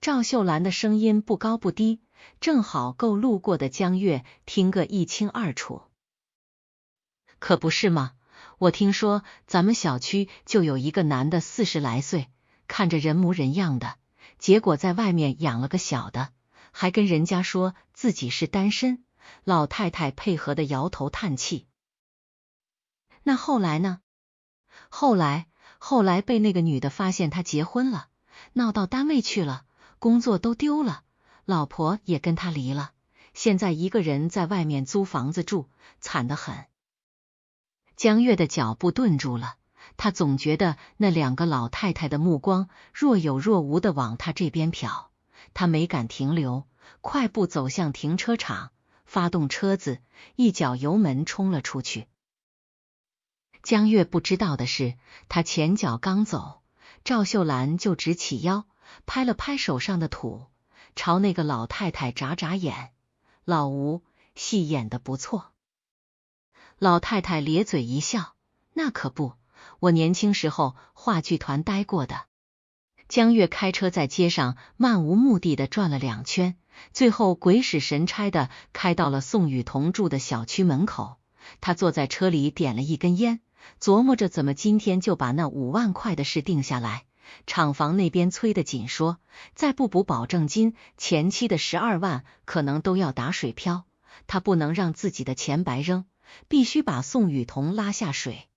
赵秀兰的声音不高不低，正好够路过的江月听个一清二楚。可不是吗？我听说咱们小区就有一个男的40来岁，看着人模人样的，结果在外面养了个小的，还跟人家说自己是单身。老太太配合的摇头叹气。那后来呢？后来被那个女的发现他结婚了，闹到单位去了，工作都丢了，老婆也跟他离了，现在一个人在外面租房子住，惨得很。江月的脚步顿住了，他总觉得那2个老太太的目光若有若无的往他这边瞟，他没敢停留，快步走向停车场，发动车子，一脚油门冲了出去。江月不知道的是，他前脚刚走，赵秀兰就直起腰，拍了拍手上的土，朝那个老太太眨眨眼：“老吴，戏演得不错。”老太太咧嘴一笑：“那可不，我年轻时候话剧团待过的。”江月开车在街上漫无目的的转了2圈，最后鬼使神差的开到了宋雨桐住的小区门口。他坐在车里点了一根烟，琢磨着怎么今天就把那5万块的事定下来。厂房那边催得紧，说再不补保证金，前期的12万可能都要打水漂。他不能让自己的钱白扔，必须把宋雨桐拉下水。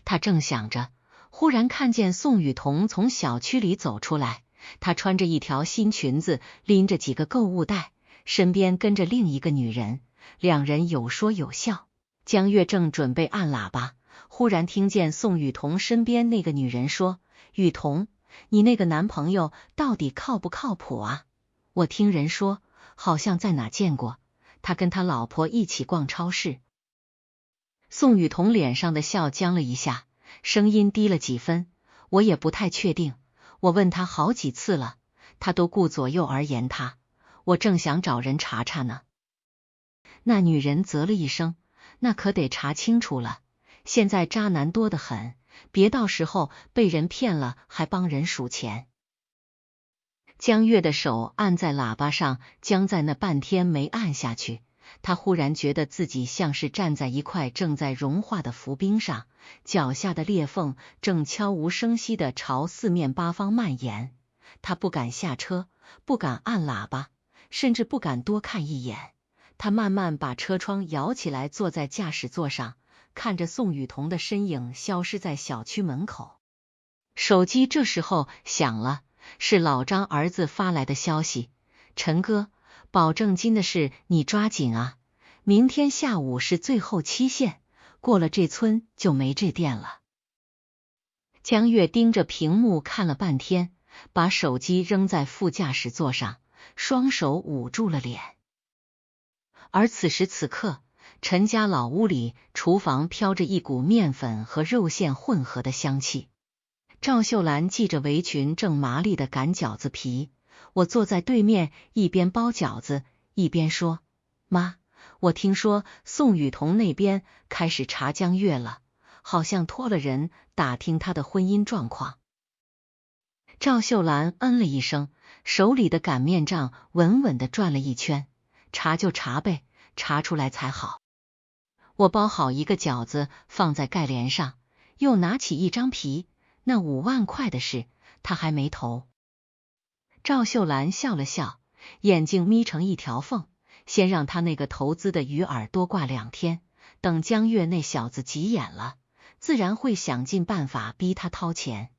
他正想着，忽然看见宋雨桐从小区里走出来，她穿着一条新裙子，拎着几个购物袋，身边跟着另一个女人，2人有说有笑。江月正准备按喇叭，忽然听见宋雨桐身边那个女人说：“雨桐，你那个男朋友到底靠不靠谱啊？我听人说，好像在哪见过，他跟他老婆一起逛超市。”宋雨桐脸上的笑僵了一下，声音低了几分：“我也不太确定，我问他好几次了，他都顾左右而言他，我正想找人查查呢。”那女人啧了一声：“那可得查清楚了，现在渣男多得很，别到时候被人骗了还帮人数钱。”江月的手按在喇叭上，僵在那半天没按下去。他忽然觉得自己像是站在一块正在融化的浮冰上，脚下的裂缝正悄无声息地朝4面8方蔓延。他不敢下车，不敢按喇叭，甚至不敢多看一眼。他慢慢把车窗摇起来，坐在驾驶座上，看着宋雨桐的身影消失在小区门口。手机这时候响了，是老张儿子发来的消息：“陈哥，保证金的事你抓紧啊，明天下午是最后期限，过了这村就没这店了。”江月盯着屏幕看了半天，把手机扔在副驾驶座上，双手捂住了脸。而此时此刻，陈家老屋里厨房飘着一股面粉和肉馅混合的香气。赵秀兰系着围裙，正麻利的擀饺子皮。我坐在对面，一边包饺子一边说：“妈，我听说宋雨桐那边开始查江月了，好像托了人打听他的婚姻状况。”赵秀兰嗯了一声，手里的擀面杖稳稳的转了一圈：“查就查呗，查出来才好。”我包好一个饺子放在盖帘上，又拿起一张皮，那5万块的事他还没投。赵秀兰笑了笑，眼睛眯成一条缝，先让他那个投资的鱼饵多挂2天，等江月那小子急眼了，自然会想尽办法逼他掏钱，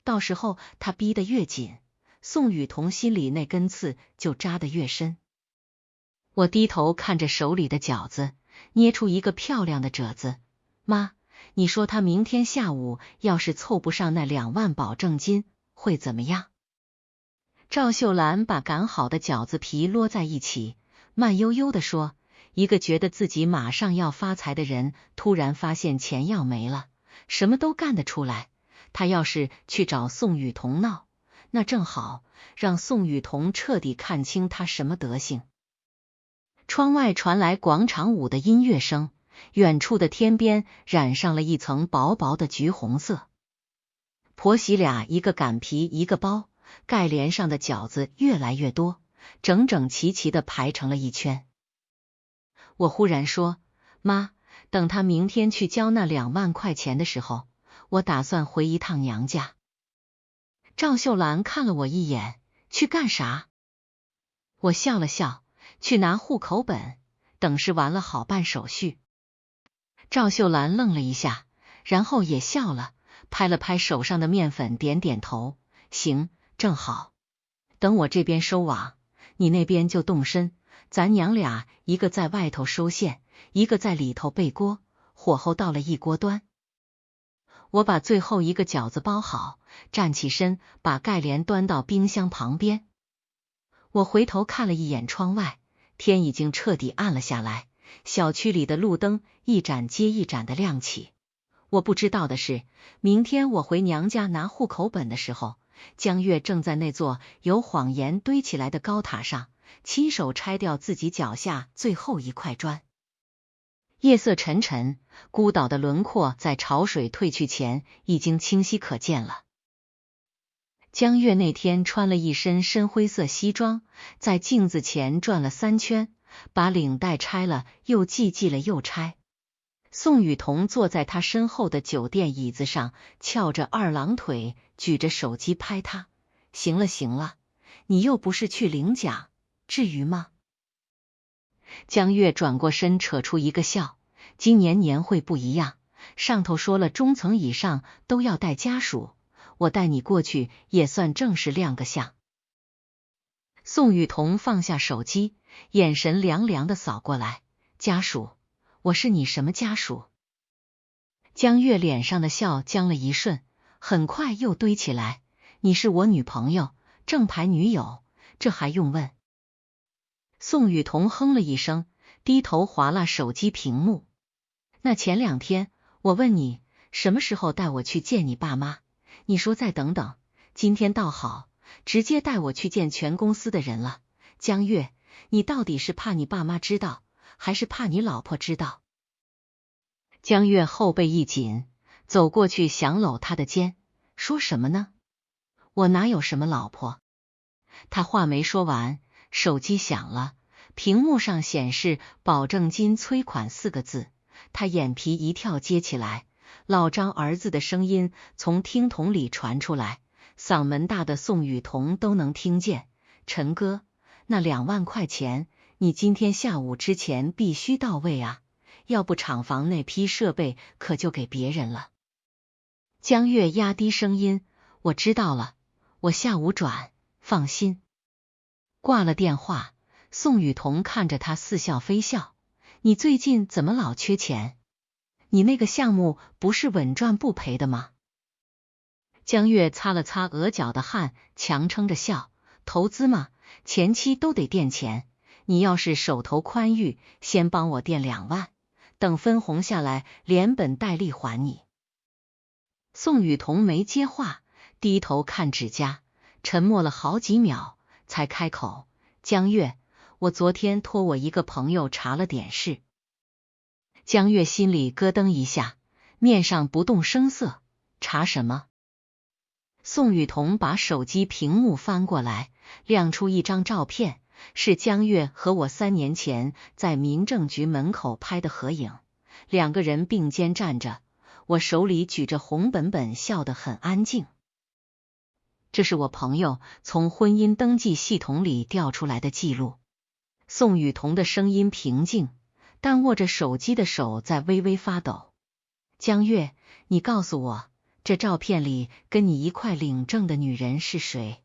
到时候他逼得越紧，宋雨桐心里那根刺就扎得越深。我低头看着手里的饺子，捏出一个漂亮的褶子：“妈，你说他明天下午要是凑不上那2万保证金，会怎么样？”赵秀兰把擀好的饺子皮摞在一起，慢悠悠地说：“一个觉得自己马上要发财的人，突然发现钱要没了，什么都干得出来。他要是去找宋雨桐闹，那正好让宋雨桐彻底看清他什么德行。”窗外传来广场舞的音乐声，远处的天边染上了一层薄薄的橘红色。婆媳俩一个擀皮一个包，盖帘上的饺子越来越多，整整齐齐的排成了一圈。我忽然说：“妈，等他明天去交那2万块钱的时候，我打算回一趟娘家。赵秀兰看了我一眼，去干啥？我笑了笑，去拿户口本，等事完了好办手续。赵秀兰愣了一下，然后也笑了，拍了拍手上的面粉，点点头，行，正好。等我这边收网，你那边就动身，咱娘俩一个在外头收线，一个在里头备锅，火候到了一锅端。我把最后一个饺子包好，站起身，把盖帘端到冰箱旁边。我回头看了一眼窗外，天已经彻底暗了下来，小区里的路灯一盏接一盏的亮起。我不知道的是，明天我回娘家拿户口本的时候，江月正在那座由谎言堆起来的高塔上，亲手拆掉自己脚下最后一块砖。夜色沉沉，孤岛的轮廓在潮水退去前已经清晰可见了。江月那天穿了一身深灰色西装，在镜子前转了3圈，把领带拆了又系了又拆。宋雨桐坐在他身后的酒店椅子上，翘着2郎腿，举着手机拍他。行了行了，你又不是去领奖，至于吗？江月转过身，扯出一个笑。今年年会不一样，上头说了中层以上都要带家属，我带你过去也算正式亮个相。宋雨桐放下手机，眼神凉凉的扫过来，家属？我是你什么家属？江月脸上的笑僵了一瞬，很快又堆起来，你是我女朋友，正牌女友，这还用问？宋雨桐哼了一声，低头划拉手机屏幕。那前2天我问你什么时候带我去见你爸妈，你说再等等，今天倒好，直接带我去见全公司的人了。江月，你到底是怕你爸妈知道，还是怕你老婆知道？江月后背一紧，走过去想搂他的肩，说什么呢？我哪有什么老婆？他话没说完，手机响了，屏幕上显示保证金催款4个字，他眼皮一跳，接起来，老张儿子的声音从听筒里传出来，嗓门大的宋雨桐都能听见。陈哥，那2万块钱，你今天下午之前必须到位啊，要不厂房那批设备可就给别人了。江月压低声音，我知道了，我下午转，放心。挂了电话，宋雨桐看着他似笑非笑，你最近怎么老缺钱？你那个项目不是稳赚不赔的吗？江月擦了擦额角的汗，强撑着笑，投资嘛，前期都得垫钱，你要是手头宽裕，先帮我垫2万，等分红下来连本带利还你。宋雨桐没接话，低头看指甲，沉默了好几秒，才开口，江月，我昨天托我一个朋友查了点事。江月心里咯噔一下，面上不动声色，查什么？宋雨桐把手机屏幕翻过来，亮出一张照片，是江月和我3年前在民政局门口拍的合影，2个人并肩站着，我手里举着红本本，笑得很安静。这是我朋友从婚姻登记系统里调出来的记录。宋雨桐的声音平静，但握着手机的手在微微发抖。江月，你告诉我，这照片里跟你一块领证的女人是谁？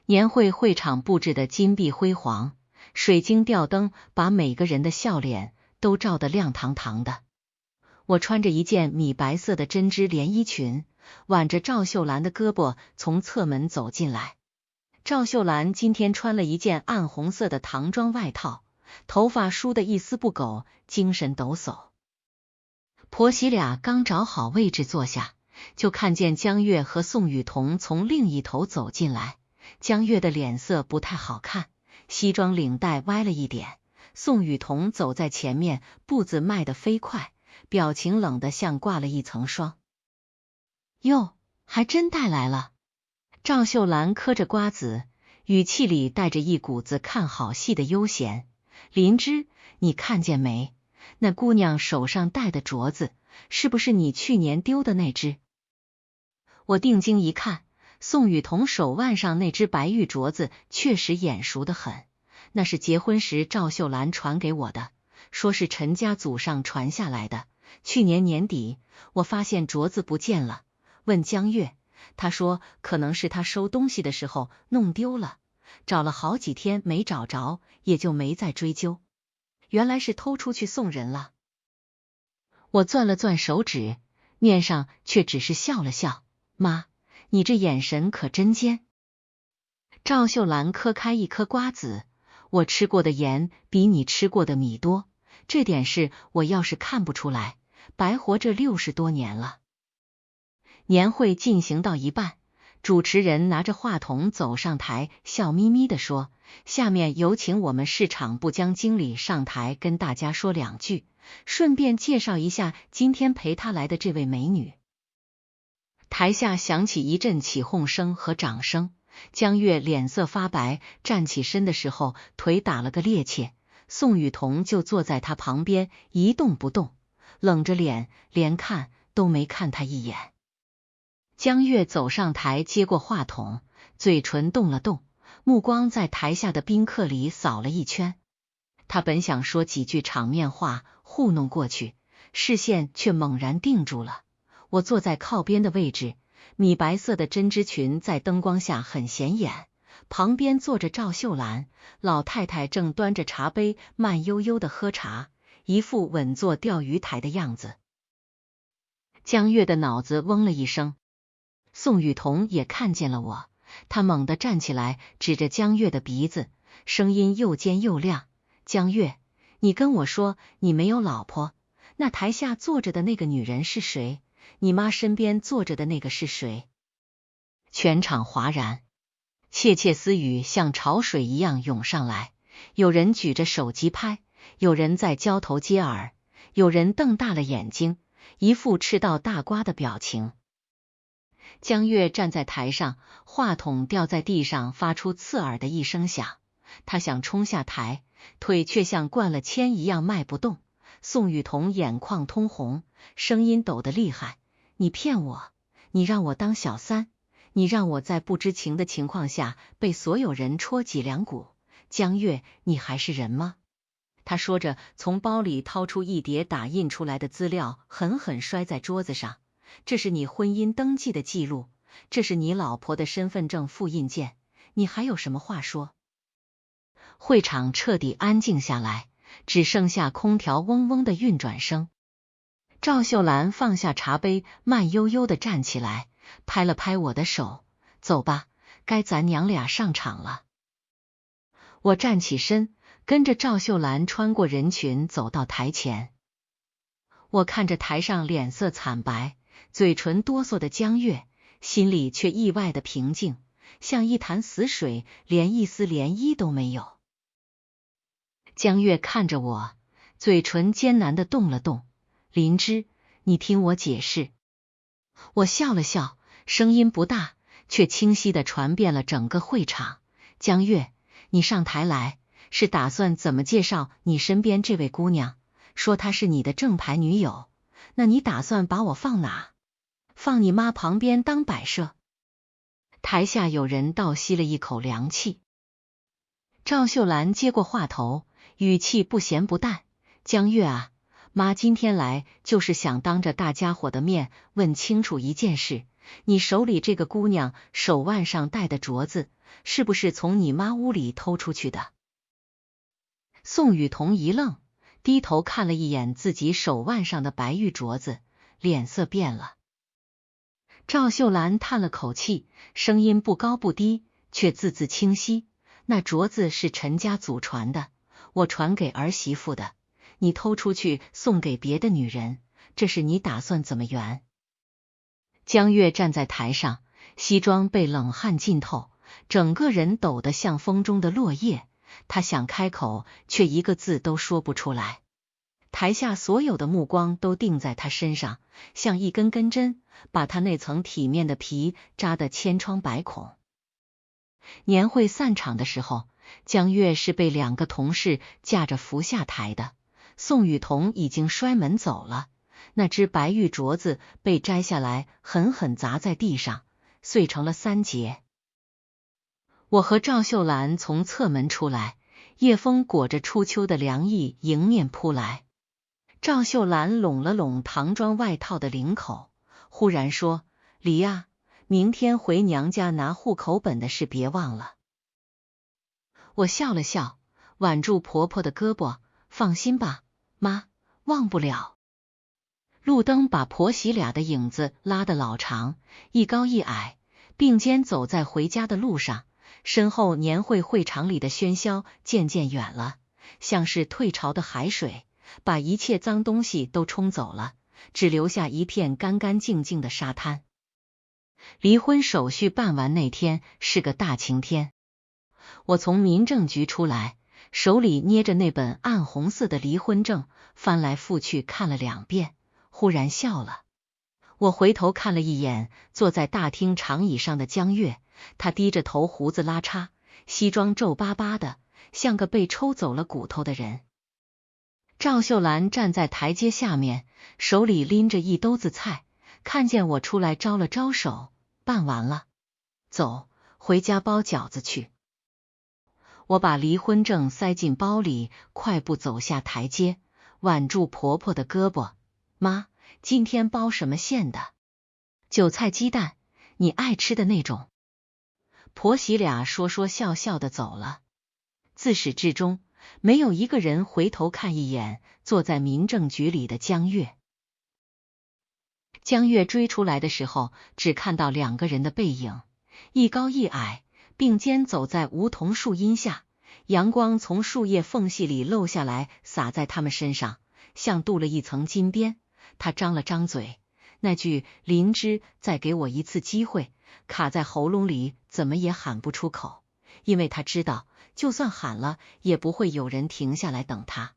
年会会场布置的金碧辉煌，水晶吊灯把每个人的笑脸都照得亮堂堂的。我穿着一件米白色的针织连衣裙，挽着赵秀兰的胳膊从侧门走进来。赵秀兰今天穿了一件暗红色的唐装外套，头发梳得一丝不苟，精神抖擞。婆媳俩刚找好位置坐下，就看见江月和宋雨桐从另一头走进来。江月的脸色不太好看，西装领带歪了一点，宋雨桐走在前面，步子迈得飞快，表情冷得像挂了一层霜。哟，还真带来了。赵秀兰嗑着瓜子，语气里带着一股子看好戏的悠闲。林芝，你看见没？那姑娘手上戴的镯子，是不是你去年丢的那只？我定睛一看，宋雨桐手腕上那只白玉镯子确实眼熟得很，那是结婚时赵秀兰传给我的，说是陈家祖上传下来的。去年年底，我发现镯子不见了，问江月，他说可能是他收东西的时候弄丢了，找了好几天没找着，也就没再追究。原来是偷出去送人了。我攥了攥手指，面上却只是笑了笑。妈，你这眼神可真尖。赵秀兰嗑开一颗瓜子，我吃过的盐比你吃过的米多，这点事我要是看不出来，白活这60多年了。年会进行到一半，主持人拿着话筒走上台，笑眯眯地说，下面有请我们市场部江经理上台跟大家说2句，顺便介绍一下今天陪他来的这位美女。台下响起一阵起哄声和掌声，江月脸色发白，站起身的时候腿打了个趔趄，宋雨桐就坐在他旁边一动不动，冷着脸，连看都没看他一眼。江月走上台接过话筒，嘴唇动了动，目光在台下的宾客里扫了一圈。他本想说几句场面话糊弄过去，视线却猛然定住了。我坐在靠边的位置，米白色的针织裙在灯光下很显眼，旁边坐着赵秀兰，老太太正端着茶杯慢悠悠的喝茶，一副稳坐钓鱼台的样子。江月的脑子嗡了一声，宋雨桐也看见了我，他猛地站起来，指着江月的鼻子，声音又尖又亮，江月，你跟我说你没有老婆，那台下坐着的那个女人是谁？你妈身边坐着的那个是谁？全场哗然，窃窃私语像潮水一样涌上来，有人举着手机拍，有人在交头接耳，有人瞪大了眼睛，一副吃到大瓜的表情。江月站在台上，话筒掉在地上，发出刺耳的一声响。他想冲下台，腿却像灌了铅一样迈不动。宋雨桐眼眶通红，声音抖得厉害，你骗我，你让我当小三，你让我在不知情的情况下被所有人戳脊梁骨，江月，你还是人吗？他说着，从包里掏出一叠打印出来的资料，狠狠摔在桌子上。这是你婚姻登记的记录，这是你老婆的身份证复印件，你还有什么话说？会场彻底安静下来，只剩下空调嗡嗡的运转声。赵秀兰放下茶杯，慢悠悠地站起来，拍了拍我的手，走吧，该咱娘俩上场了。我站起身，跟着赵秀兰穿过人群走到台前。我看着台上脸色惨白，嘴唇哆嗦的江月，心里却意外的平静，像一潭死水，连一丝涟漪都没有。江月看着我，嘴唇艰难的动了动，林芝，你听我解释。我笑了笑，声音不大，却清晰的传遍了整个会场。江月，你上台来，是打算怎么介绍你身边这位姑娘？说她是你的正牌女友，那你打算把我放哪？放你妈旁边当摆设？台下有人倒吸了一口凉气。赵秀兰接过话头，语气不咸不淡，江月啊，妈今天来就是想当着大家伙的面问清楚一件事，你手里这个姑娘手腕上戴的镯子，是不是从你妈屋里偷出去的？宋雨桐一愣，低头看了一眼自己手腕上的白玉镯子，脸色变了。赵秀兰叹了口气，声音不高不低，却字字清晰，那镯子是陈家祖传的，我传给儿媳妇的，你偷出去送给别的女人，这是你打算怎么圆？江月站在台上，西装被冷汗浸透，整个人抖得像风中的落叶，他想开口，却一个字都说不出来。台下所有的目光都定在他身上，像一根根针，把他那层体面的皮扎得千疮百孔。年会散场的时候，江月是被2个同事架着扶下台的，宋雨桐已经摔门走了，那只白玉镯子被摘下来，狠狠砸在地上，碎成了3截。我和赵秀兰从侧门出来，夜风裹着初秋的凉意迎面扑来。赵秀兰拢了拢唐装外套的领口，忽然说：“梨啊，明天回娘家拿户口本的事别忘了。”我笑了笑，挽住婆婆的胳膊：“放心吧，妈，忘不了。”路灯把婆媳俩的影子拉得老长，一高一矮，并肩走在回家的路上。身后年会会场里的喧嚣渐渐远了，像是退潮的海水，把一切脏东西都冲走了，只留下一片干干净净的沙滩。离婚手续办完那天是个大晴天，我从民政局出来，手里捏着那本暗红色的离婚证，翻来覆去看了2遍，忽然笑了。我回头看了一眼坐在大厅长椅上的江月，他低着头，胡子拉碴，西装皱巴巴的，像个被抽走了骨头的人。赵秀兰站在台阶下面，手里拎着一兜子菜，看见我出来招了招手：“办完了，走，回家包饺子去。”我把离婚证塞进包里，快步走下台阶，挽住婆婆的胳膊：“妈，今天包什么馅的？”“韭菜鸡蛋，你爱吃的那种。”婆媳俩说说笑笑的走了。自始至终，没有一个人回头看一眼坐在民政局里的江月。江月追出来的时候，只看到2个人的背影，一高一矮，并肩走在梧桐树荫下，阳光从树叶缝隙里漏下来，洒在他们身上，像镀了一层金边。他张了张嘴，那句“灵芝，再给我一次机会”卡在喉咙里，怎么也喊不出口，因为他知道，就算喊了，也不会有人停下来等他。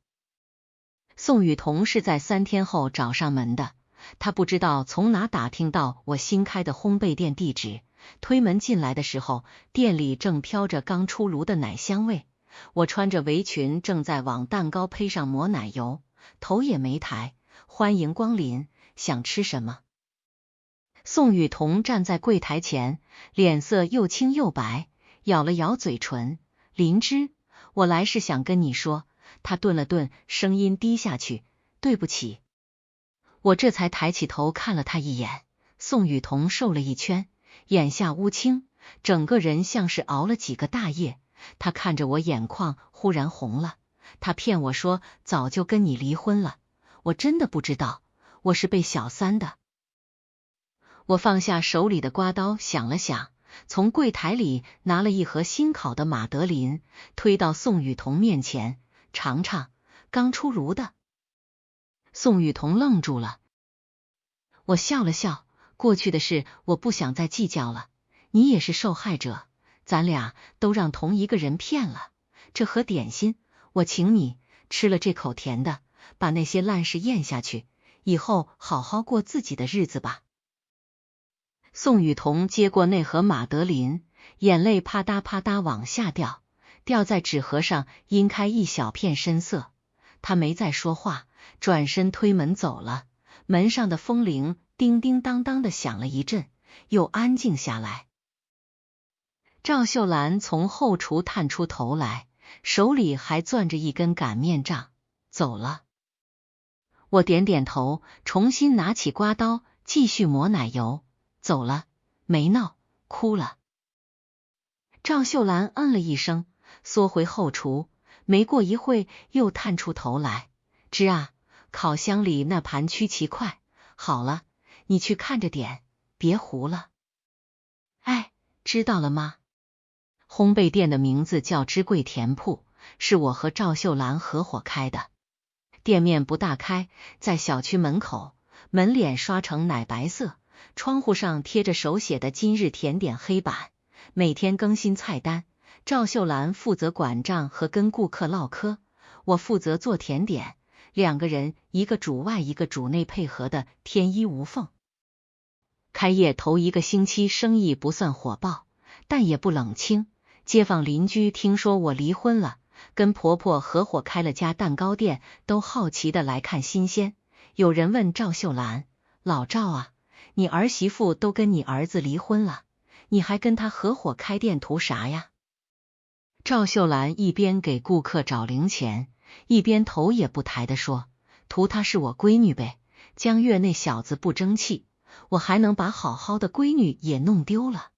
宋雨桐是在3天后找上门的，他不知道从哪打听到我新开的烘焙店地址，推门进来的时候，店里正飘着刚出炉的奶香味。我穿着围裙，正在往蛋糕胚上抹奶油，头也没抬：“欢迎光临，想吃什么？”宋雨桐站在柜台前，脸色又青又白，咬了咬嘴唇：“灵芝，我来是想跟你说。”他顿了顿，声音低下去：“对不起。”我这才抬起头看了他一眼。宋雨桐瘦了一圈，眼下乌青，整个人像是熬了几个大夜。他看着我，眼眶忽然红了。他骗我说早就跟你离婚了，我真的不知道，我是被小三的。我放下手里的刮刀，想了想，从柜台里拿了一盒新烤的马德琳，推到宋雨桐面前：“尝尝，刚出炉的。”宋雨桐愣住了。我笑了笑：“过去的事我不想再计较了，你也是受害者，咱俩都让同一个人骗了。这盒点心，我请你，吃了这口甜的，把那些烂事咽下去，以后好好过自己的日子吧。”宋雨桐接过那盒马德琳，眼泪啪嗒啪嗒往下掉，掉在纸盒上阴开一小片深色。他没再说话，转身推门走了。门上的风铃叮叮当当的响了一阵，又安静下来。赵秀兰从后厨探出头来，手里还攥着一根擀面杖：“走了。”我点点头，重新拿起刮刀，继续抹奶油：“走了，没闹，哭了。”赵秀兰嗯了一声，缩回后厨，没过一会又探出头来：“芝啊，烤箱里那盘曲奇块好了，你去看着点，别糊了。”“哎，知道了吗？”烘焙店的名字叫芝桂甜铺，是我和赵秀兰合伙开的。店面不大开，在小区门口，门脸刷成奶白色，窗户上贴着手写的今日甜点黑板，每天更新菜单。赵秀兰负责管账和跟顾客唠嗑，我负责做甜点，2个人，一个主外一个主内，配合的天衣无缝。开业头1个星期生意不算火爆，但也不冷清。街坊邻居听说我离婚了，跟婆婆合伙开了家蛋糕店，都好奇的来看新鲜。有人问赵秀兰：“老赵啊，你儿媳妇都跟你儿子离婚了，你还跟他合伙开店图啥呀？”赵秀兰一边给顾客找零钱，一边头也不抬的说：“图她是我闺女呗，江月那小子不争气，我还能把好好的闺女也弄丢了。”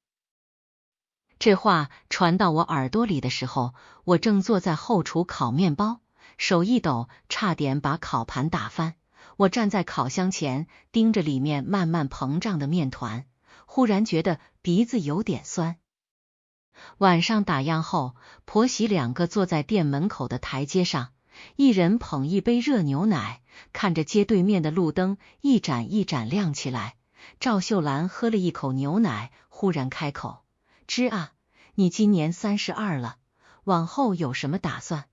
这话传到我耳朵里的时候，我正坐在后厨烤面包，手一抖，差点把烤盘打翻。我站在烤箱前，盯着里面慢慢膨胀的面团，忽然觉得鼻子有点酸。晚上打烊后，婆媳两个坐在店门口的台阶上，一人捧一杯热牛奶，看着街对面的路灯一盏一盏亮起来。赵秀兰喝了一口牛奶，忽然开口：“芝啊，你今年32了，往后有什么打算？”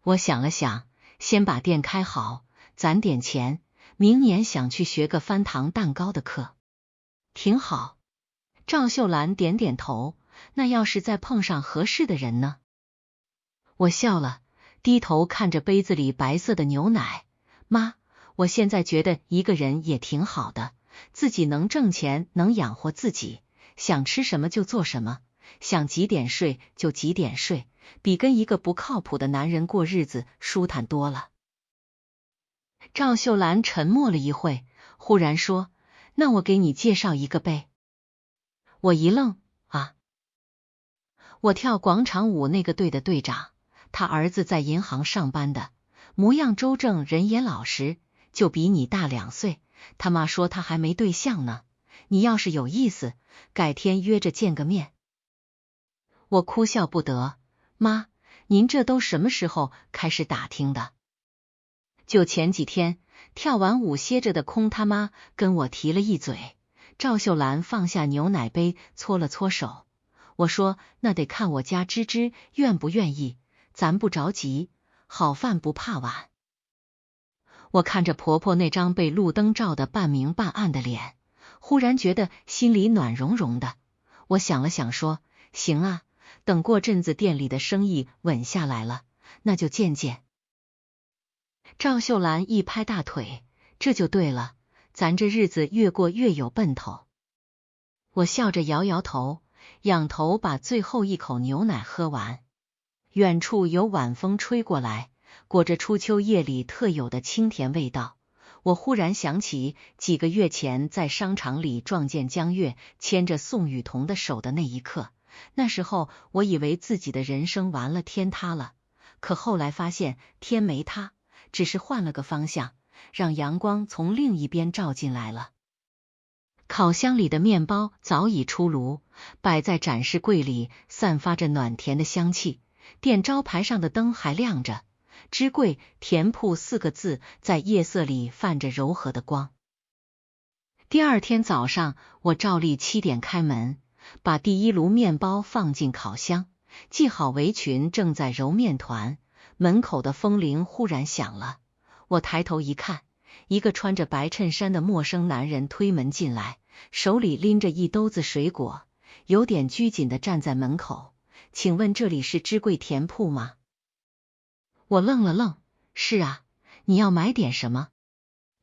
我想了想，先把店开好，攒点钱，明年想去学个翻糖蛋糕的课。挺好。赵秀兰点点头，那要是再碰上合适的人呢？我笑了，低头看着杯子里白色的牛奶。妈，我现在觉得一个人也挺好的，自己能挣钱，能养活自己，想吃什么就做什么，想几点睡就几点睡，比跟一个不靠谱的男人过日子舒坦多了。赵秀兰沉默了一会，忽然说：“那我给你介绍一个呗。”我一愣，啊，我跳广场舞那个队的队长，他儿子在银行上班的，模样周正，人也老实，就比你大2岁。他妈说他还没对象呢，你要是有意思，改天约着见个面。我哭笑不得，妈，您这都什么时候开始打听的？就前几天，跳完舞歇着的空他妈跟我提了一嘴。赵秀兰放下牛奶杯，搓了搓手。我说：“那得看我家芝芝愿不愿意，咱不着急，好饭不怕晚。”我看着婆婆那张被路灯照得半明半暗的脸，忽然觉得心里暖融融的。我想了想说：“行啊，等过阵子店里的生意稳下来了，那就见见。”赵秀兰一拍大腿：“这就对了，咱这日子越过越有奔头。”我笑着摇摇头，仰头把最后一口牛奶喝完。远处有晚风吹过来，裹着初秋夜里特有的清甜味道。我忽然想起几个月前在商场里撞见江月牵着宋雨桐的手的那一刻，那时候我以为自己的人生完了，天塌了。可后来发现天没塌，只是换了个方向，让阳光从另一边照进来了。烤箱里的面包早已出炉，摆在展示柜里，散发着暖甜的香气。店招牌上的灯还亮着，芝柜甜铺4个字在夜色里泛着柔和的光。第二天早上，我照例7点开门，把第一炉面包放进烤箱，系好围裙，正在揉面团，门口的风铃忽然响了。我抬头一看，一个穿着白衬衫的陌生男人推门进来，手里拎着一兜子水果，有点拘谨的站在门口。请问这里是芝柜甜铺吗？我愣了愣，是啊，你要买点什么？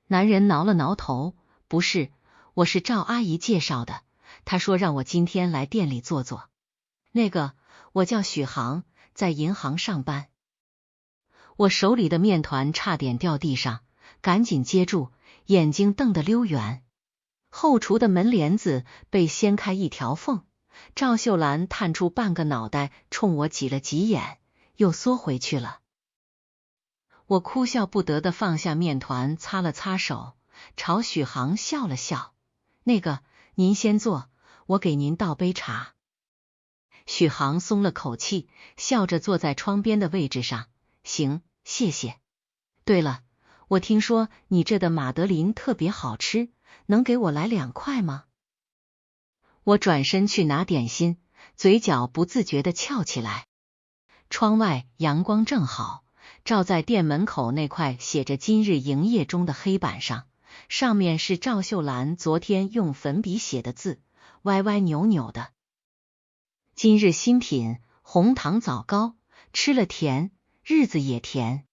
男人挠了挠头，不是，我是赵阿姨介绍的，她说让我今天来店里坐坐。那个，我叫许航，在银行上班。我手里的面团差点掉地上，赶紧接住，眼睛瞪得溜圆。后厨的门帘子被掀开一条缝，赵秀兰探出半个脑袋冲我挤了挤眼，又缩回去了。我哭笑不得的放下面团，擦了擦手，朝许航笑了笑：“那个，您先坐，我给您倒杯茶。”许航松了口气，笑着坐在窗边的位置上：“行，谢谢。对了，我听说你这的马德琳特别好吃，能给我来2块吗？”我转身去拿点心，嘴角不自觉的翘起来。窗外阳光正好，照在店门口那块写着今日营业中的黑板上，上面是赵秀兰昨天用粉笔写的字，歪歪扭扭的。今日新品红糖枣糕，吃了甜，日子也甜。